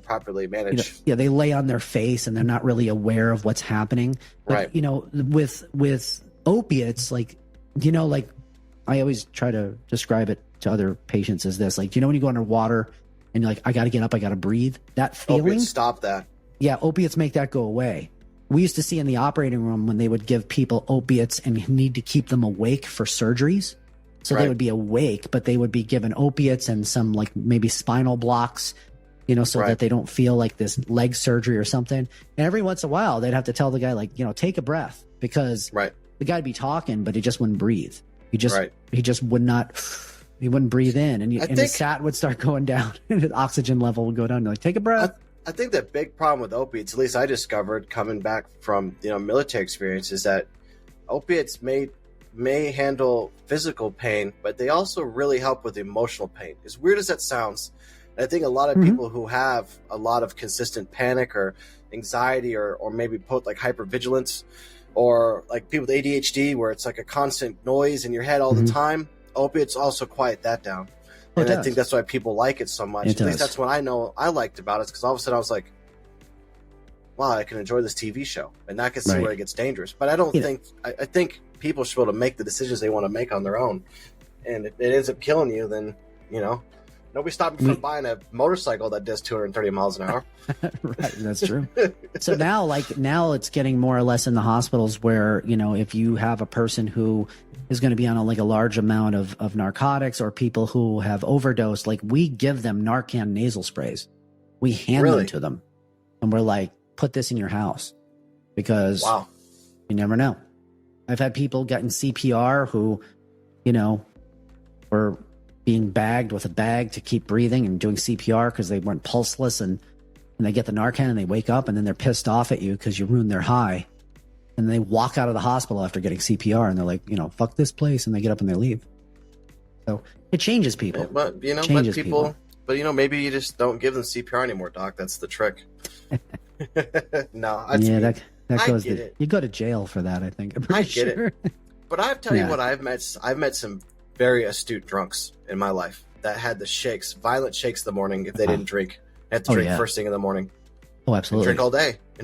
properly manage. They lay on their face and they're not really aware of what's happening. But, with opiates, I always try to describe it to other patients as this. Do you know when you go underwater and you're like, I got to get up, I got to breathe? That feeling. Opiates stop that. Yeah, opiates make that go away. We used to see in the operating room when they would give people opiates and need to keep them awake for surgeries. So they would be awake, but they would be given opiates and some maybe spinal blocks, so that they don't feel like this leg surgery or something. And every once in a while, they'd have to tell the guy, take a breath, because the guy'd be talking, but he just wouldn't breathe. He just would not. He wouldn't breathe in, and his sat would start going down, and his oxygen level would go down. You're take a breath. I think the big problem with opiates, at least I discovered coming back from military experience, is that opiates may handle physical pain, but they also really help with emotional pain. As weird as that sounds, I think a lot of people who have a lot of consistent panic or anxiety or maybe hypervigilance, or people with ADHD where it's a constant noise in your head all the time, opiates also quiet that down. And I think that's why people like it so much. At least that's what I know I liked about it, because all of a sudden I was like, wow, I can enjoy this TV show and not get see where it gets dangerous. But I don't think I think people should be able to make the decisions they want to make on their own. And if it ends up killing you, then nobody stopped me from buying a motorcycle that does 230 miles an hour. Right, that's true. So now it's getting more or less in the hospitals where, if you have a person who is going to be on a large amount of narcotics, or people who have overdosed, we give them Narcan nasal sprays. We hand them to them, and we're like, put this in your house, because You never know. I've had people getting CPR who, were being bagged with a bag to keep breathing and doing CPR because they weren't pulseless, and they get the Narcan and they wake up and then they're pissed off at you because you ruined their high. And they walk out of the hospital after getting CPR and they're like, fuck this place, and they get up and they leave. So it changes people. But maybe you just don't give them CPR anymore, Doc. That's the trick. No, that goes. You go to jail for that, I think. I get it. But I tell you what, I've met some very astute drunks in my life that had the shakes, violent shakes in the morning if they didn't drink. They had to drink first thing in the morning. Oh, absolutely. And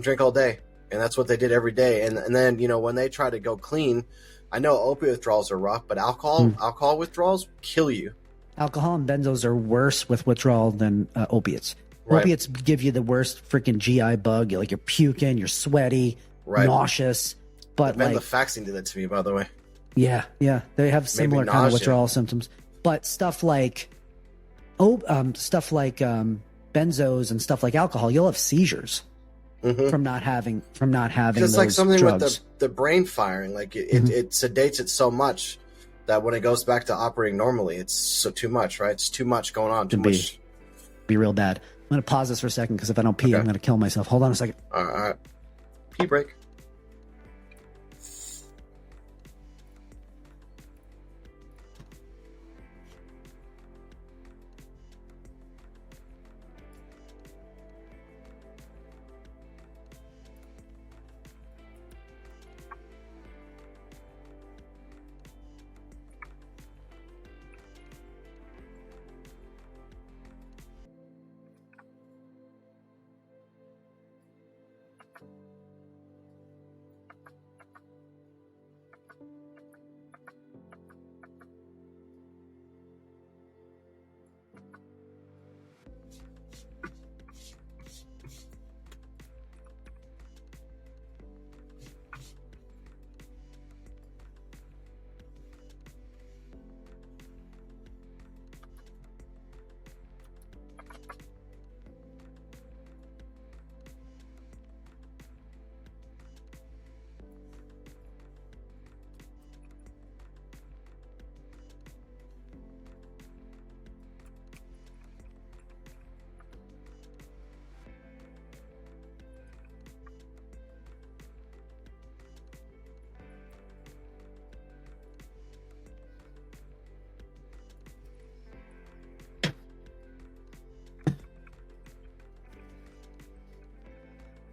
drink all day. And that's what they did every day. And then, when they try to go clean, I know opiate withdrawals are rough, but alcohol withdrawals kill you. Alcohol and benzos are worse with withdrawal than opiates. Right. Opiates give you the worst freaking GI bug. You're puking, you're sweaty, nauseous. But venlafaxine did that to me, by the way. Yeah. They have similar kind of withdrawal symptoms. But stuff like benzos and stuff like alcohol, you'll have seizures from not having it's like something drugs. With the brain firing. Like it sedates it so much that when it goes back to operating normally, it's too much, right? It's too much going on. Too much. Be real bad. I'm going to pause this for a second because if I don't pee, I'm going to kill myself. Hold on a second. All right. Pee break.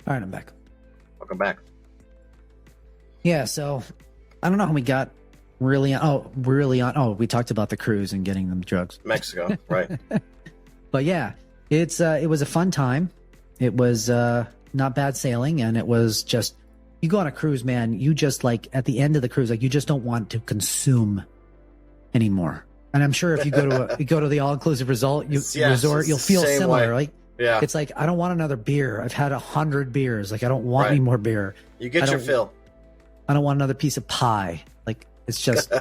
All right, I'm back. Welcome back. Yeah, so I don't know how we got really on. We talked about the cruise and getting them drugs. Mexico, right. But yeah, it was a fun time. It was not bad sailing, and it was just, you go on a cruise, man, you just at the end of the cruise, you just don't want to consume anymore. And I'm sure if you go to the all-inclusive resort, you'll feel similar, right? Yeah. It's like, I don't want another beer. I've had 100 beers. I don't want any more beer. You get your fill. I don't want another piece of pie. It's just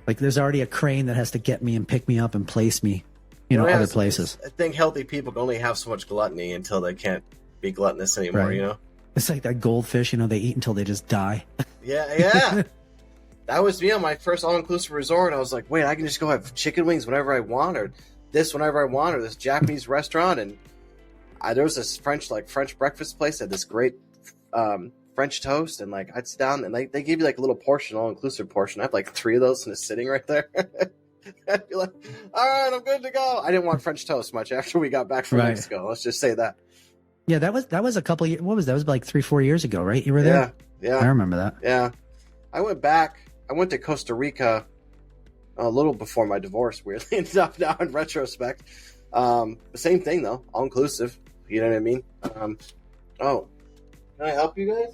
there's already a crane that has to get me and pick me up and place me, other places. I think healthy people can only have so much gluttony until they can't be gluttonous anymore, right. It's like that goldfish, they eat until they just die. Yeah. That was me on my first all-inclusive resort. I was like, wait, I can just go have chicken wings whenever I want, or this whenever I want, or this Japanese restaurant. And there was this French breakfast place that had this great French toast, and I'd sit down and they gave you a little portion, all-inclusive portion. I have 3 of those and it's sitting right there. I'd be like, all right, I'm good to go. I didn't want French toast much after we got back from Mexico. Let's just say that. Yeah, that was a couple of years. What was that? It was 3-4 years ago, right? You were there? Yeah. I remember that. Yeah. I went back. I went to Costa Rica a little before my divorce, weirdly enough, now in retrospect. The same thing, though. All-inclusive. You know what I mean? Can I help you guys?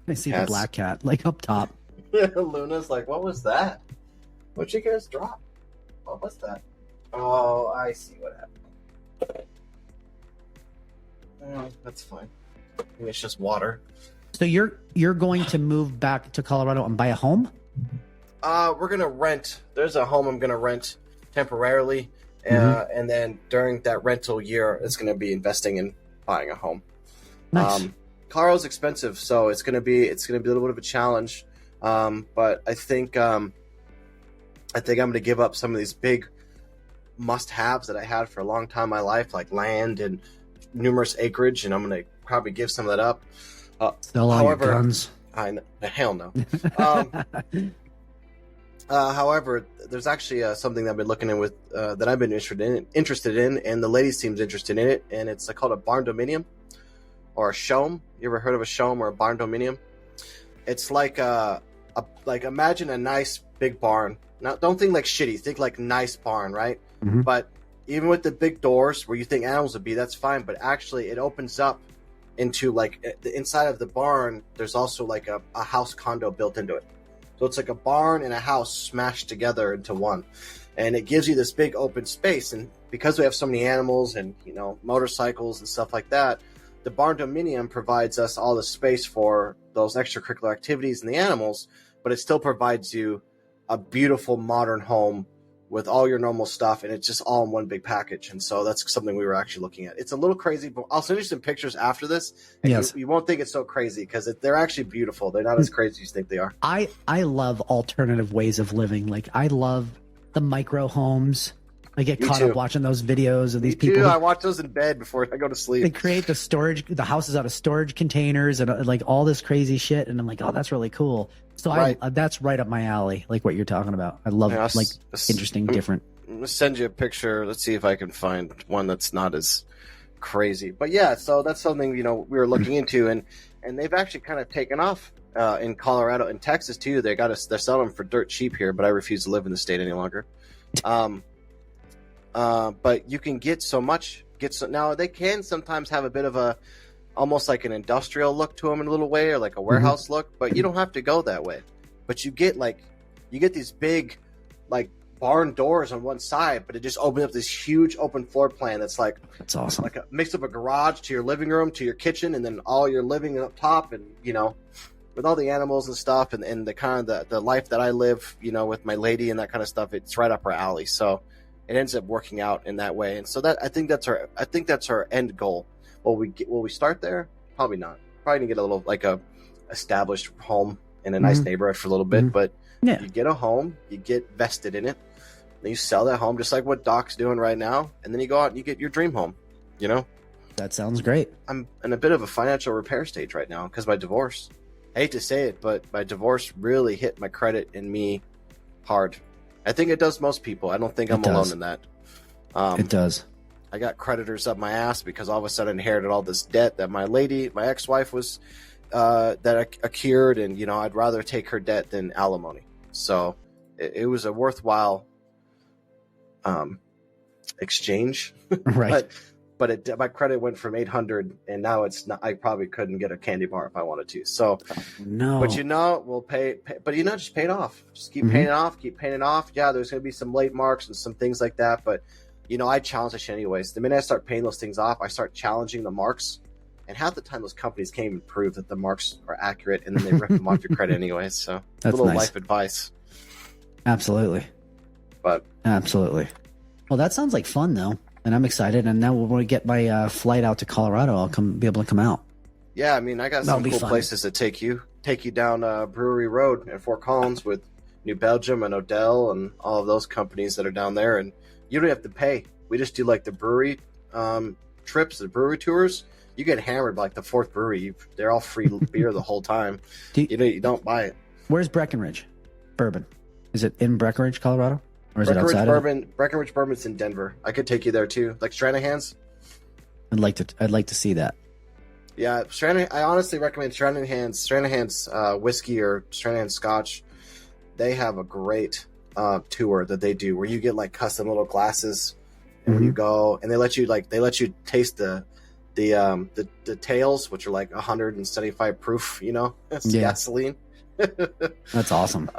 I see the black cat, up top. Luna's like, what was that? What'd you guys drop? What was that? Oh, I see what happened. Oh, that's fine. I think it's just water. So you're going to move back to Colorado and buy a home? We're gonna rent. There's a home I'm gonna rent temporarily, and then during that rental year, it's gonna be investing in buying a home. Nice. Colorado's expensive, so it's gonna be a little bit of a challenge. But I think I'm gonna give up some of these big must-haves that I had for a long time in my life, like land and numerous acreage, and I'm gonna probably give some of that up. Sell all your guns. Hell no. However, there's actually something that I've been looking in with that I've been interested in, and the lady seems interested in it, and it's called a barn dominium or a shome. You ever heard of a shome or a barn dominium? It's like like imagine a nice big barn. Now, don't think like shitty. Think like nice barn, right? Mm-hmm. But even with the big doors where you think animals would be, that's fine. But actually, it opens up into like the inside of the barn. There's also like a house condo built into it. So it's like a barn and a house smashed together into one. And it gives you this big open space. And because we have so many animals and, motorcycles and stuff like that, the barn dominium provides us all the space for those extracurricular activities and the animals, but it still provides you a beautiful modern home with all your normal stuff, and it's just all in one big package. And so that's something we were actually looking at. It's a little crazy, but I'll send you some pictures after this. And yes. You won't think it's so crazy because they're actually beautiful. They're not as crazy as you think they are. I love alternative ways of living. Like I love the micro homes. I get caught up watching those videos of these people. I watch those in bed before I go to sleep. They create the houses out of storage containers and like all this crazy shit. And I'm like, oh, that's really cool. So right. That's right up my alley. Like what you're talking about. I love interesting, different. I'm gonna send you a picture. Let's see if I can find one that's not as crazy. But yeah, so that's something, we were looking into, and they've actually kind of taken off in Colorado and Texas too. They're selling them for dirt cheap here, but I refuse to live in the state any longer. But you can get so much. Now they can sometimes have a bit of almost like an industrial look to them in a little way, or like a warehouse look. But you don't have to go that way. But you get these big, like barn doors on one side, but it just opens up this huge open floor plan. That's awesome. Like a mix of a garage to your living room to your kitchen, and then all your living up top, and with all the animals and stuff, and the kind of the life that I live, with my lady and that kind of stuff. It's right up our alley. So. It ends up working out in that way, and so I think that's our end goal. Will we start there? Probably not. Probably gonna get a little like a established home in a nice neighborhood for a little bit, but you get a home, you get vested in it, then you sell that home just like what Doc's doing right now, and then you go out and you get your dream home. That sounds great. I'm in a bit of a financial repair stage right now because my divorce. I hate to say it, but my divorce really hit my credit and me hard. I think it does most people. I don't think I'm alone in that. It does. I got creditors up my ass because all of a sudden I inherited all this debt that my ex-wife was that accrued, and I'd rather take her debt than alimony. So it was a worthwhile exchange, right? But my credit went from 800, and now it's not. I probably couldn't get a candy bar if I wanted to. So no. But we'll pay. But just pay it off. Just keep paying it off. Keep paying it off. Yeah, there's going to be some late marks and some things like that. But I challenge that shit anyways. The minute I start paying those things off, I start challenging the marks. And half the time, those companies can't even prove that the marks are accurate, and then they rip them off your credit anyways. So that's a little life advice. Absolutely. Absolutely. Well, that sounds like fun though. And I'm excited. And now when we get my flight out to Colorado, I'll be able to come out. Yeah, I got some cool places to take you down Brewery Road in Fort Collins with New Belgium and Odell and all of those companies that are down there. And you don't have to pay. We just do like the brewery trips, the brewery tours. You get hammered by like the fourth brewery. They're all free beer the whole time. You don't buy it. Where's Breckenridge Bourbon? Is it in Breckenridge, Colorado? Or is it outside Breckenridge Bourbon's in Denver. I could take you there too. Like Stranahan's. I'd like to see that. Yeah, I honestly recommend Stranahan's whiskey or Stranahan's Scotch. They have a great tour that they do where you get like custom little glasses, and when you go, and they let you taste the tails, which are like 175 proof. It's gasoline. That's awesome.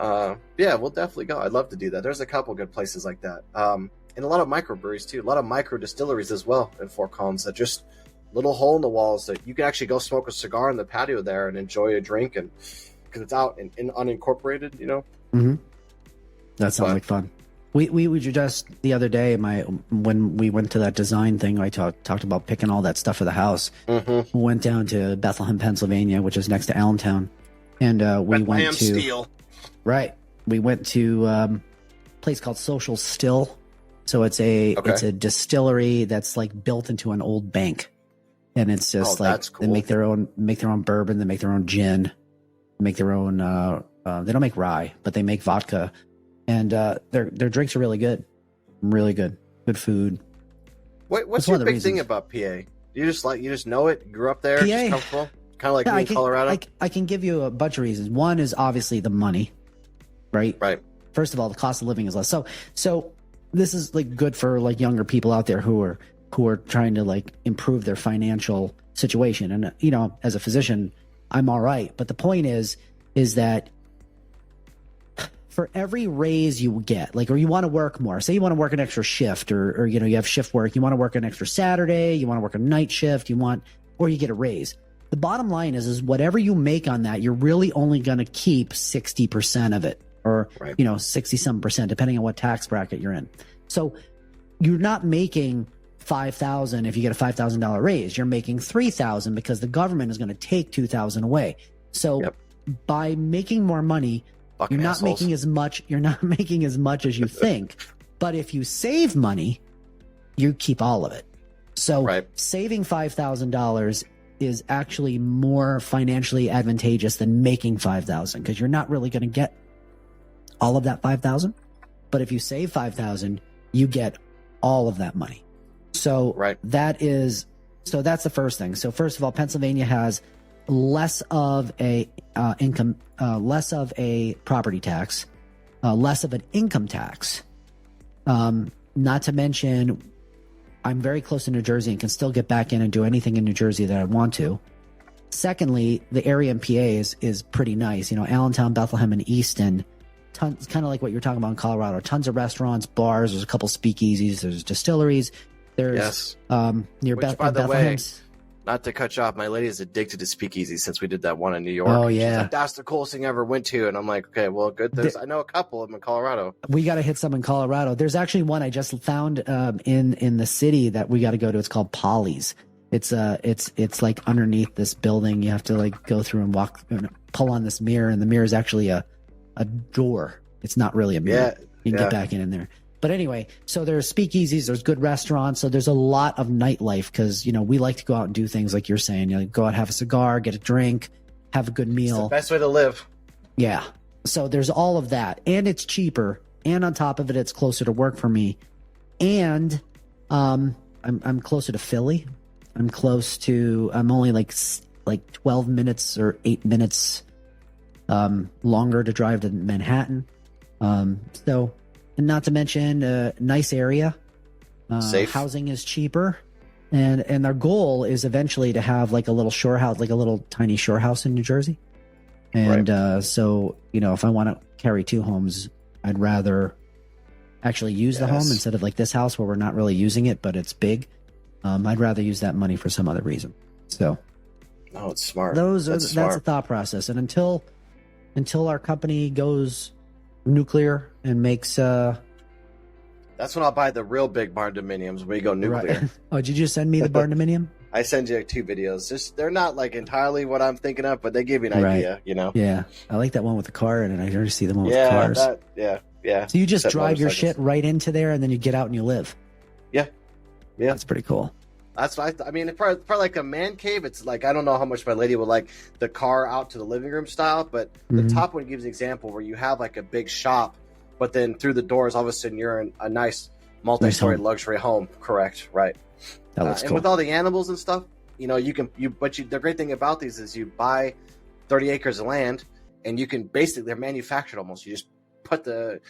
Yeah, we'll definitely go. I'd love to do that. There's a couple good places like that, and a lot of microbreweries too. A lot of micro distilleries as well in Fort Collins that just little hole in the walls that you can actually go smoke a cigar in the patio there and enjoy a drink, and because it's out and unincorporated. That sounds like fun. We were just the other day, when we went to that design thing, I talked about picking all that stuff for the house. Mm-hmm. We went down to Bethlehem, Pennsylvania, which is next to Allentown. And we went to Steel. Right. We went to a place called Social Still. So it's a distillery that's like built into an old bank. And it's just that's cool. They make their own bourbon, they make their own gin, make their own they don't make rye, but they make vodka. And their drinks are really good. Really good. Good food. What's your big thing about PA? You just know it, grew up there, just comfortable? Kind of like me in Colorado? I can give you a bunch of reasons. One is obviously the money, right? Right. First of all, the cost of living is less. So this is like good for like younger people out there who are trying to like improve their financial situation. And as a physician, I'm all right. But the point is that for every raise you get, or you want to work more, say you want to work an extra shift or you have shift work, you want to work an extra Saturday, you want to work a night shift, or you get a raise. The bottom line is whatever you make on that, you're really only going to keep 60% of it, or, 60-some%, depending on what tax bracket you're in. So you're not making $5,000 if you get a $5,000 raise. You're making $3,000 because the government is going to take $2,000 away. So by making more money, you're not making as much as you think. But if you save money, you keep all of it. So saving $5,000 is actually more financially advantageous than making $5,000, because you're not really going to get all of that $5,000. But if you save $5,000, you get all of that money. So that's the first thing. So first of all, Pennsylvania has less of a less of a property tax, less of an income tax. Not to mention, I'm very close to New Jersey and can still get back in and do anything in New Jersey that I want to. Secondly, the area in PA is pretty nice. Allentown, Bethlehem, and Easton, tons, kind of like what you're talking about in Colorado. Tons of restaurants, bars. There's a couple speakeasies. There's distilleries. There's near Bethlehem's. Not to cut you off, my lady is addicted to speakeasy since we did that one in New York. Oh, yeah. She's like, that's the coolest thing I ever went to. And I'm like, okay, well, good. I know a couple of them in Colorado. We got to hit some in Colorado. There's actually one I just found in the city that we got to go to. It's called Polly's. It's like underneath this building. You have to like go through and walk, pull on this mirror, and the mirror is actually a door. It's not really a mirror. Yeah, you can get back in there. But anyway, so there's speakeasies, there's good restaurants, so there's a lot of nightlife because, we like to go out and do things like you're saying. Go out, have a cigar, get a drink, have a good meal. It's the best way to live. Yeah. So there's all of that, and it's cheaper, and on top of it, it's closer to work for me. And I'm closer to Philly. I'm only like 12 minutes or 8 minutes longer to drive to Manhattan. And not to mention, nice area. Safe. Housing is cheaper. And our goal is eventually to have like a little shore house, like a little tiny shore house in New Jersey. And so, if I want to carry two homes, I'd rather actually use the home instead of like this house where we're not really using it, but it's big. I'd rather use that money for some other reason. So. Oh, it's smart. That's a thought process. And until our company goes nuclear and makes that's when I'll buy the real big barn dominiums when we go nuclear. Right. Oh, did you just send me the barn dominium? I send you 2 videos. They're not like entirely what I'm thinking of, but they give you an idea, Yeah. I like that one with the car in it. I already see the one with the cars. Yeah. So you just drive your shit right into there and then you get out and you live. Yeah. That's pretty cool. That's what I mean, for like a man cave, it's like, I don't know how much my lady would like the car out to the living room style, but the top one gives an example where you have like a big shop, but then through the doors, all of a sudden you're in a nice multi-story luxury home. Correct. Right. That looks cool. And with all the animals and stuff, the great thing about these is you buy 30 acres of land and you can basically, they're manufactured almost. You just put the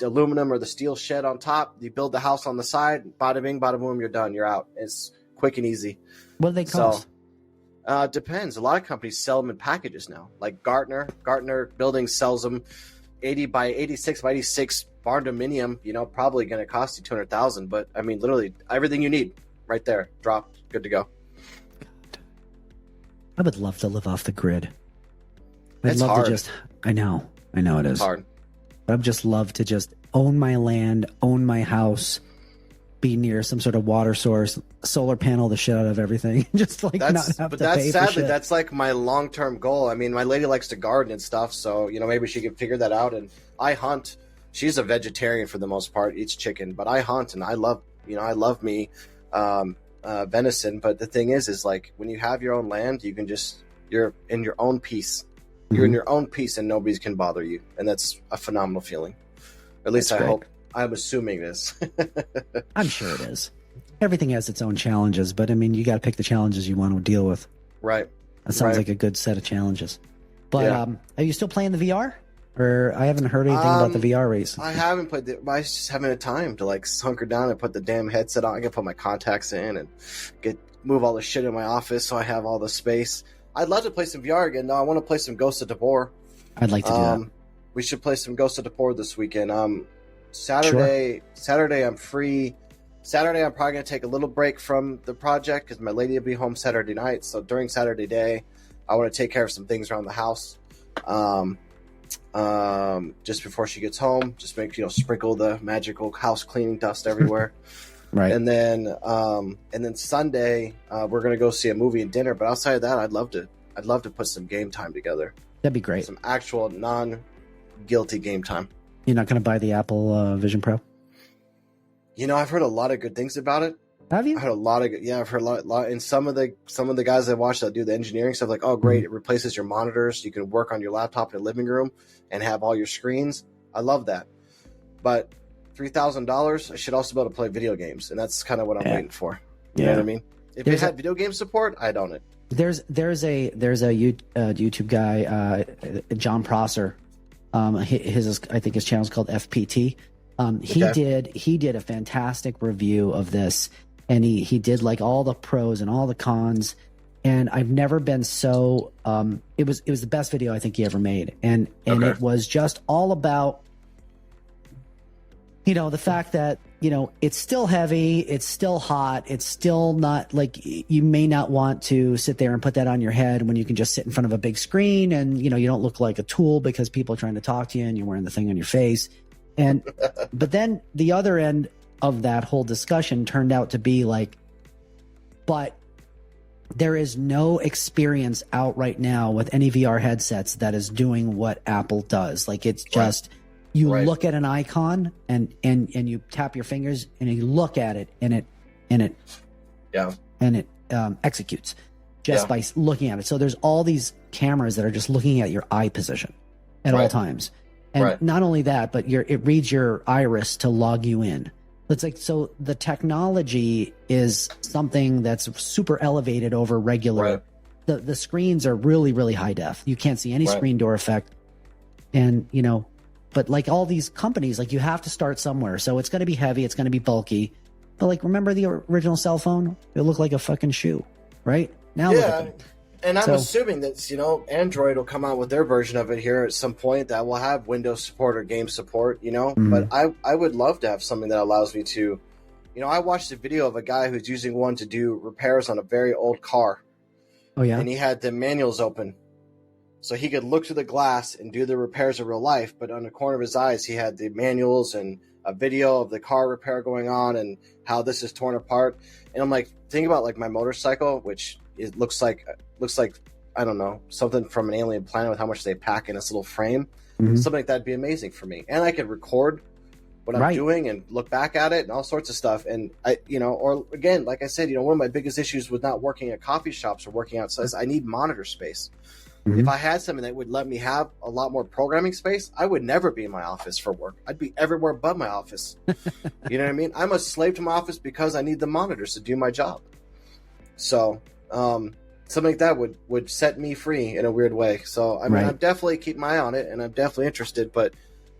aluminum or the steel shed on top. You build the house on the side. Bada bing, bada boom. You're done. You're out. It's quick and easy. What do they cost? Depends. A lot of companies sell them in packages now. Like Gartner Building sells them 80 by 86 by 86 barn dominium. Probably going to cost you $200,000. But I mean, literally everything you need right there. Dropped. Good to go. God. I would love to live off the grid. It's hard. I know it is. It's hard. But I'd just love to just own my land, own my house, be near some sort of water source, solar panel the shit out of everything, just like not have to pay for shit. That's like my long-term goal. I mean, my lady likes to garden and stuff, so maybe she can figure that out. And I hunt. She's a vegetarian for the most part, eats chicken, but I hunt and I love me venison. But the thing is like when you have your own land, you can you're in your own peace. You're in your own peace and nobody can bother you, and that's a phenomenal feeling. At least I hope. I'm assuming this. I'm sure it is. Everything has its own challenges, but I mean, you got to pick the challenges you want to deal with. Right. That sounds like a good set of challenges. But are you still playing the VR? Or I haven't heard anything about the VR race. I haven't played I just haven't had time to like hunker down and put the damn headset on. I can put my contacts in and move all the shit in my office so I have all the space. I'd love to play some VR again. No, I want to play some Ghost of Tabor. I'd like to do that. We should play some Ghost of Tabor this weekend. Saturday I'm free. Saturday I'm probably going to take a little break from the project because my lady will be home Saturday night. So during Saturday day, I want to take care of some things around the house. Just before she gets home, just sprinkle the magical house cleaning dust everywhere. Right. And then Sunday, we're going to go see a movie and dinner. But outside of that, I'd love to put some game time together. That'd be great. Some actual non-guilty game time. You're not going to buy the Apple Vision Pro? I've heard a lot of good things about it. Have you? I heard a lot of I've heard a lot. And some of the guys I watched that do the engineering stuff, like, oh great, it replaces your monitors. You can work on your laptop in the living room and have all your screens. I love that. But $3,000, I should also be able to play video games, and that's kind of what I'm waiting for. You know what I mean? If it had video game support, I'd own it. There's a YouTube guy, John Prosser. I think his channel is called FPT. He did a fantastic review of this, and he did like all the pros and all the cons. And I've never been so. It was the best video I think he ever made, and it was just all about the fact that it's still heavy, it's still hot, it's still not like you may not want to sit there and put that on your head when you can just sit in front of a big screen and you don't look like a tool because people are trying to talk to you and you're wearing the thing on your face. And but then the other end of that whole discussion turned out to be like, but there is no experience out right now with any VR headsets that is doing what Apple does. Like it's just you look at an icon and you tap your fingers and you look at it and it executes just by looking at it. So there's all these cameras that are just looking at your eye position at all times. And not only that, but it reads your iris to log you in. It's like, so the technology is something that's super elevated over regular. The screens are really, really high def. You can't see any screen door effect. And, but like all these companies, like you have to start somewhere. So it's going to be heavy. It's going to be bulky. But like, remember the original cell phone? It looked like a fucking shoe, right? Now look at it. And I'm assuming that, Android will come out with their version of it here at some point that will have Windows support or game support, But I would love to have something that allows me to, I watched a video of a guy who's using one to do repairs on a very old car. Oh, yeah? And he had the manuals open. So he could look through the glass and do the repairs in real life, but on the corner of his eyes, he had the manuals and a video of the car repair going on and how this is torn apart. And I'm like, think about like my motorcycle, which it looks like I don't know, something from an alien planet with how much they pack in this little frame. Something like that'd be amazing for me. And I could record what I'm doing and look back at it and all sorts of stuff. And or again, like I said, one of my biggest issues with not working at coffee shops or working outside is I need monitor space. If I had something that would let me have a lot more programming space, I would never be in my office for work. I'd be everywhere but my office. You know what I mean? I'm a slave to my office because I need the monitors to do my job. So, something like that would set me free in a weird way. So, I mean, I'm definitely keep my eye on it, and I'm definitely interested, but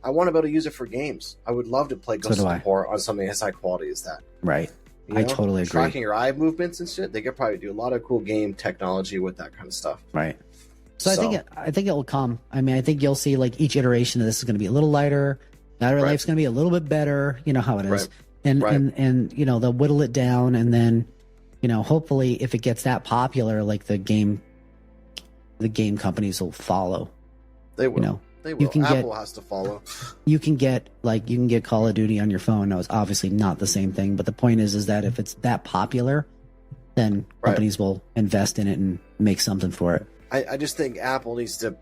I want to be able to use it for games. I would love to play Ghost of War on something as high quality as that. Right. I totally agree. Tracking your eye movements and shit, they could probably do a lot of cool game technology with that kind of stuff. Right. So I think it will come. I mean, I think you'll see like each iteration of this is going to be a little lighter. Battery life's going to be a little bit better. You know how it is. And they'll whittle it down, and then hopefully if it gets that popular, like the game companies will follow. They will. They will. Apple has to follow. You can get Call of Duty on your phone. Now, it's obviously not the same thing, but the point is that if it's that popular, then companies will invest in it and make something for it. I just think Apple needs to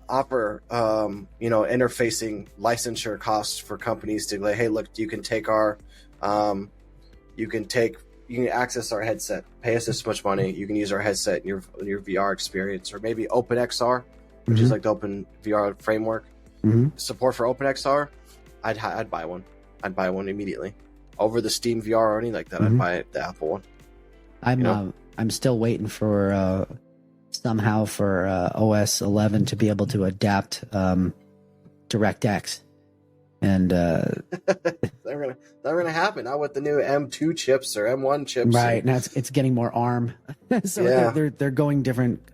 offer, interfacing licensure costs for companies to like, hey, look, you can take our, you can access our headset, pay us this much money. You can use our headset in your VR experience, or maybe OpenXR, which is like the Open VR framework. Support for OpenXR. I'd buy one. I'd buy one immediately over the Steam VR or anything like that. I'd buy the Apple one. I'm still waiting for somehow for OS 11 to be able to adapt DirectX, and they're gonna happen now with the new M2 chips or M1 chips. Right, now it's getting more ARM, so they're going different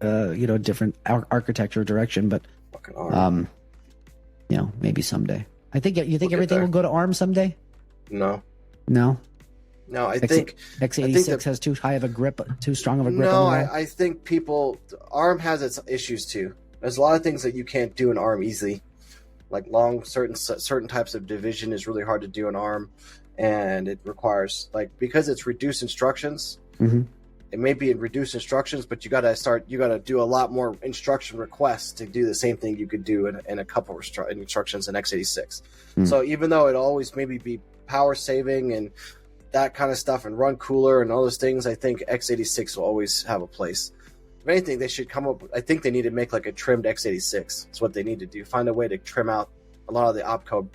different architecture direction, but fucking ARM. Maybe someday. I think everything will go to ARM someday. No. I think x86 has too high of a grip, too strong of a grip. No, I think ARM has its issues too. There's a lot of things that you can't do in ARM easily, like certain types of division is really hard to do in ARM, and it requires because it's reduced instructions. It may be in reduced instructions, but you got to do a lot more instruction requests to do the same thing you could do in a couple instructions in x86. So even though it always maybe be power saving and that kind of stuff and run cooler and all those things, I think x86 will always have a place. If anything, they should come up. I think they need to make like a trimmed x86. That's what they need to do. Find a way to trim out a lot of the opcode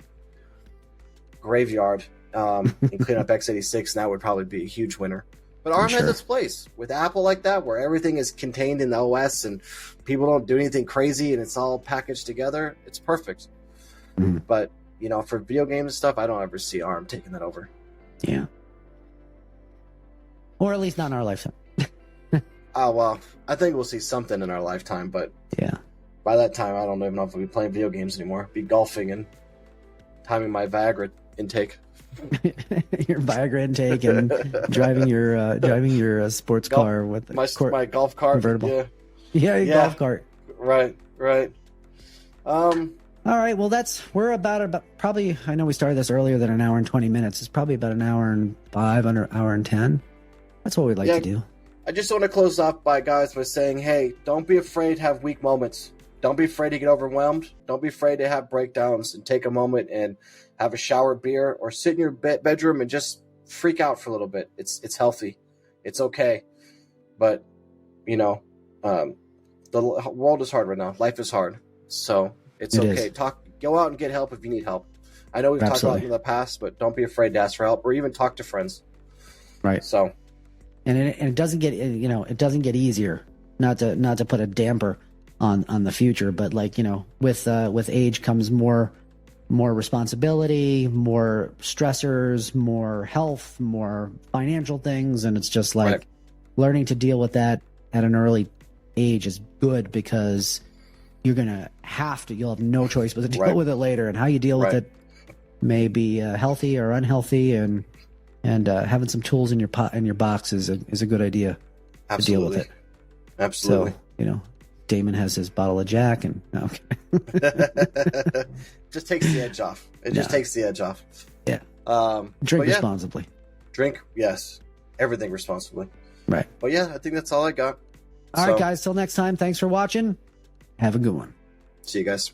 graveyard and clean up x86. And that would probably be a huge winner. But ARM has its place with Apple like that, where everything is contained in the OS and people don't do anything crazy and it's all packaged together. It's perfect. But for video games and stuff, I don't ever see ARM taking that over. Yeah. Or at least not in our lifetime. Oh, well, I think we'll see something in our lifetime, but by that time, I don't even know if we'll be playing video games anymore. Be golfing and timing my Viagra intake. Your Viagra intake and driving your sports car with my golf cart convertible. Golf cart. Right. All right. Well, we're about probably. I know we started this earlier than an hour and 20 minutes. It's probably about an hour and 5, under hour and 10. That's what we'd like to do. I just want to close off by saying, hey, don't be afraid to have weak moments. Don't be afraid to get overwhelmed. Don't be afraid to have breakdowns, and take a moment and have a shower beer or sit in your bedroom and just freak out for a little bit. It's healthy. It's okay. But, the world is hard right now. Life is hard. So it's okay. Go out and get help if you need help. I know we've talked about it in the past, but don't be afraid to ask for help or even talk to friends. Right. So, and it doesn't get it doesn't get easier. Not to put a damper on the future, but with age comes more responsibility, more stressors, more health, more financial things, and it's just learning to deal with that at an early age is good, because you'll have no choice but to deal with it later, and how you deal with it may be healthy or unhealthy, and having some tools in your box is a good idea. Absolutely. To deal with it. Absolutely. So, Damon has his bottle of Jack, and just takes the edge off. It just takes the edge off. Yeah. Drink responsibly. Drink, yes. Everything responsibly. Right. But I think that's all I got. All right, guys. Till next time. Thanks for watching. Have a good one. See you guys.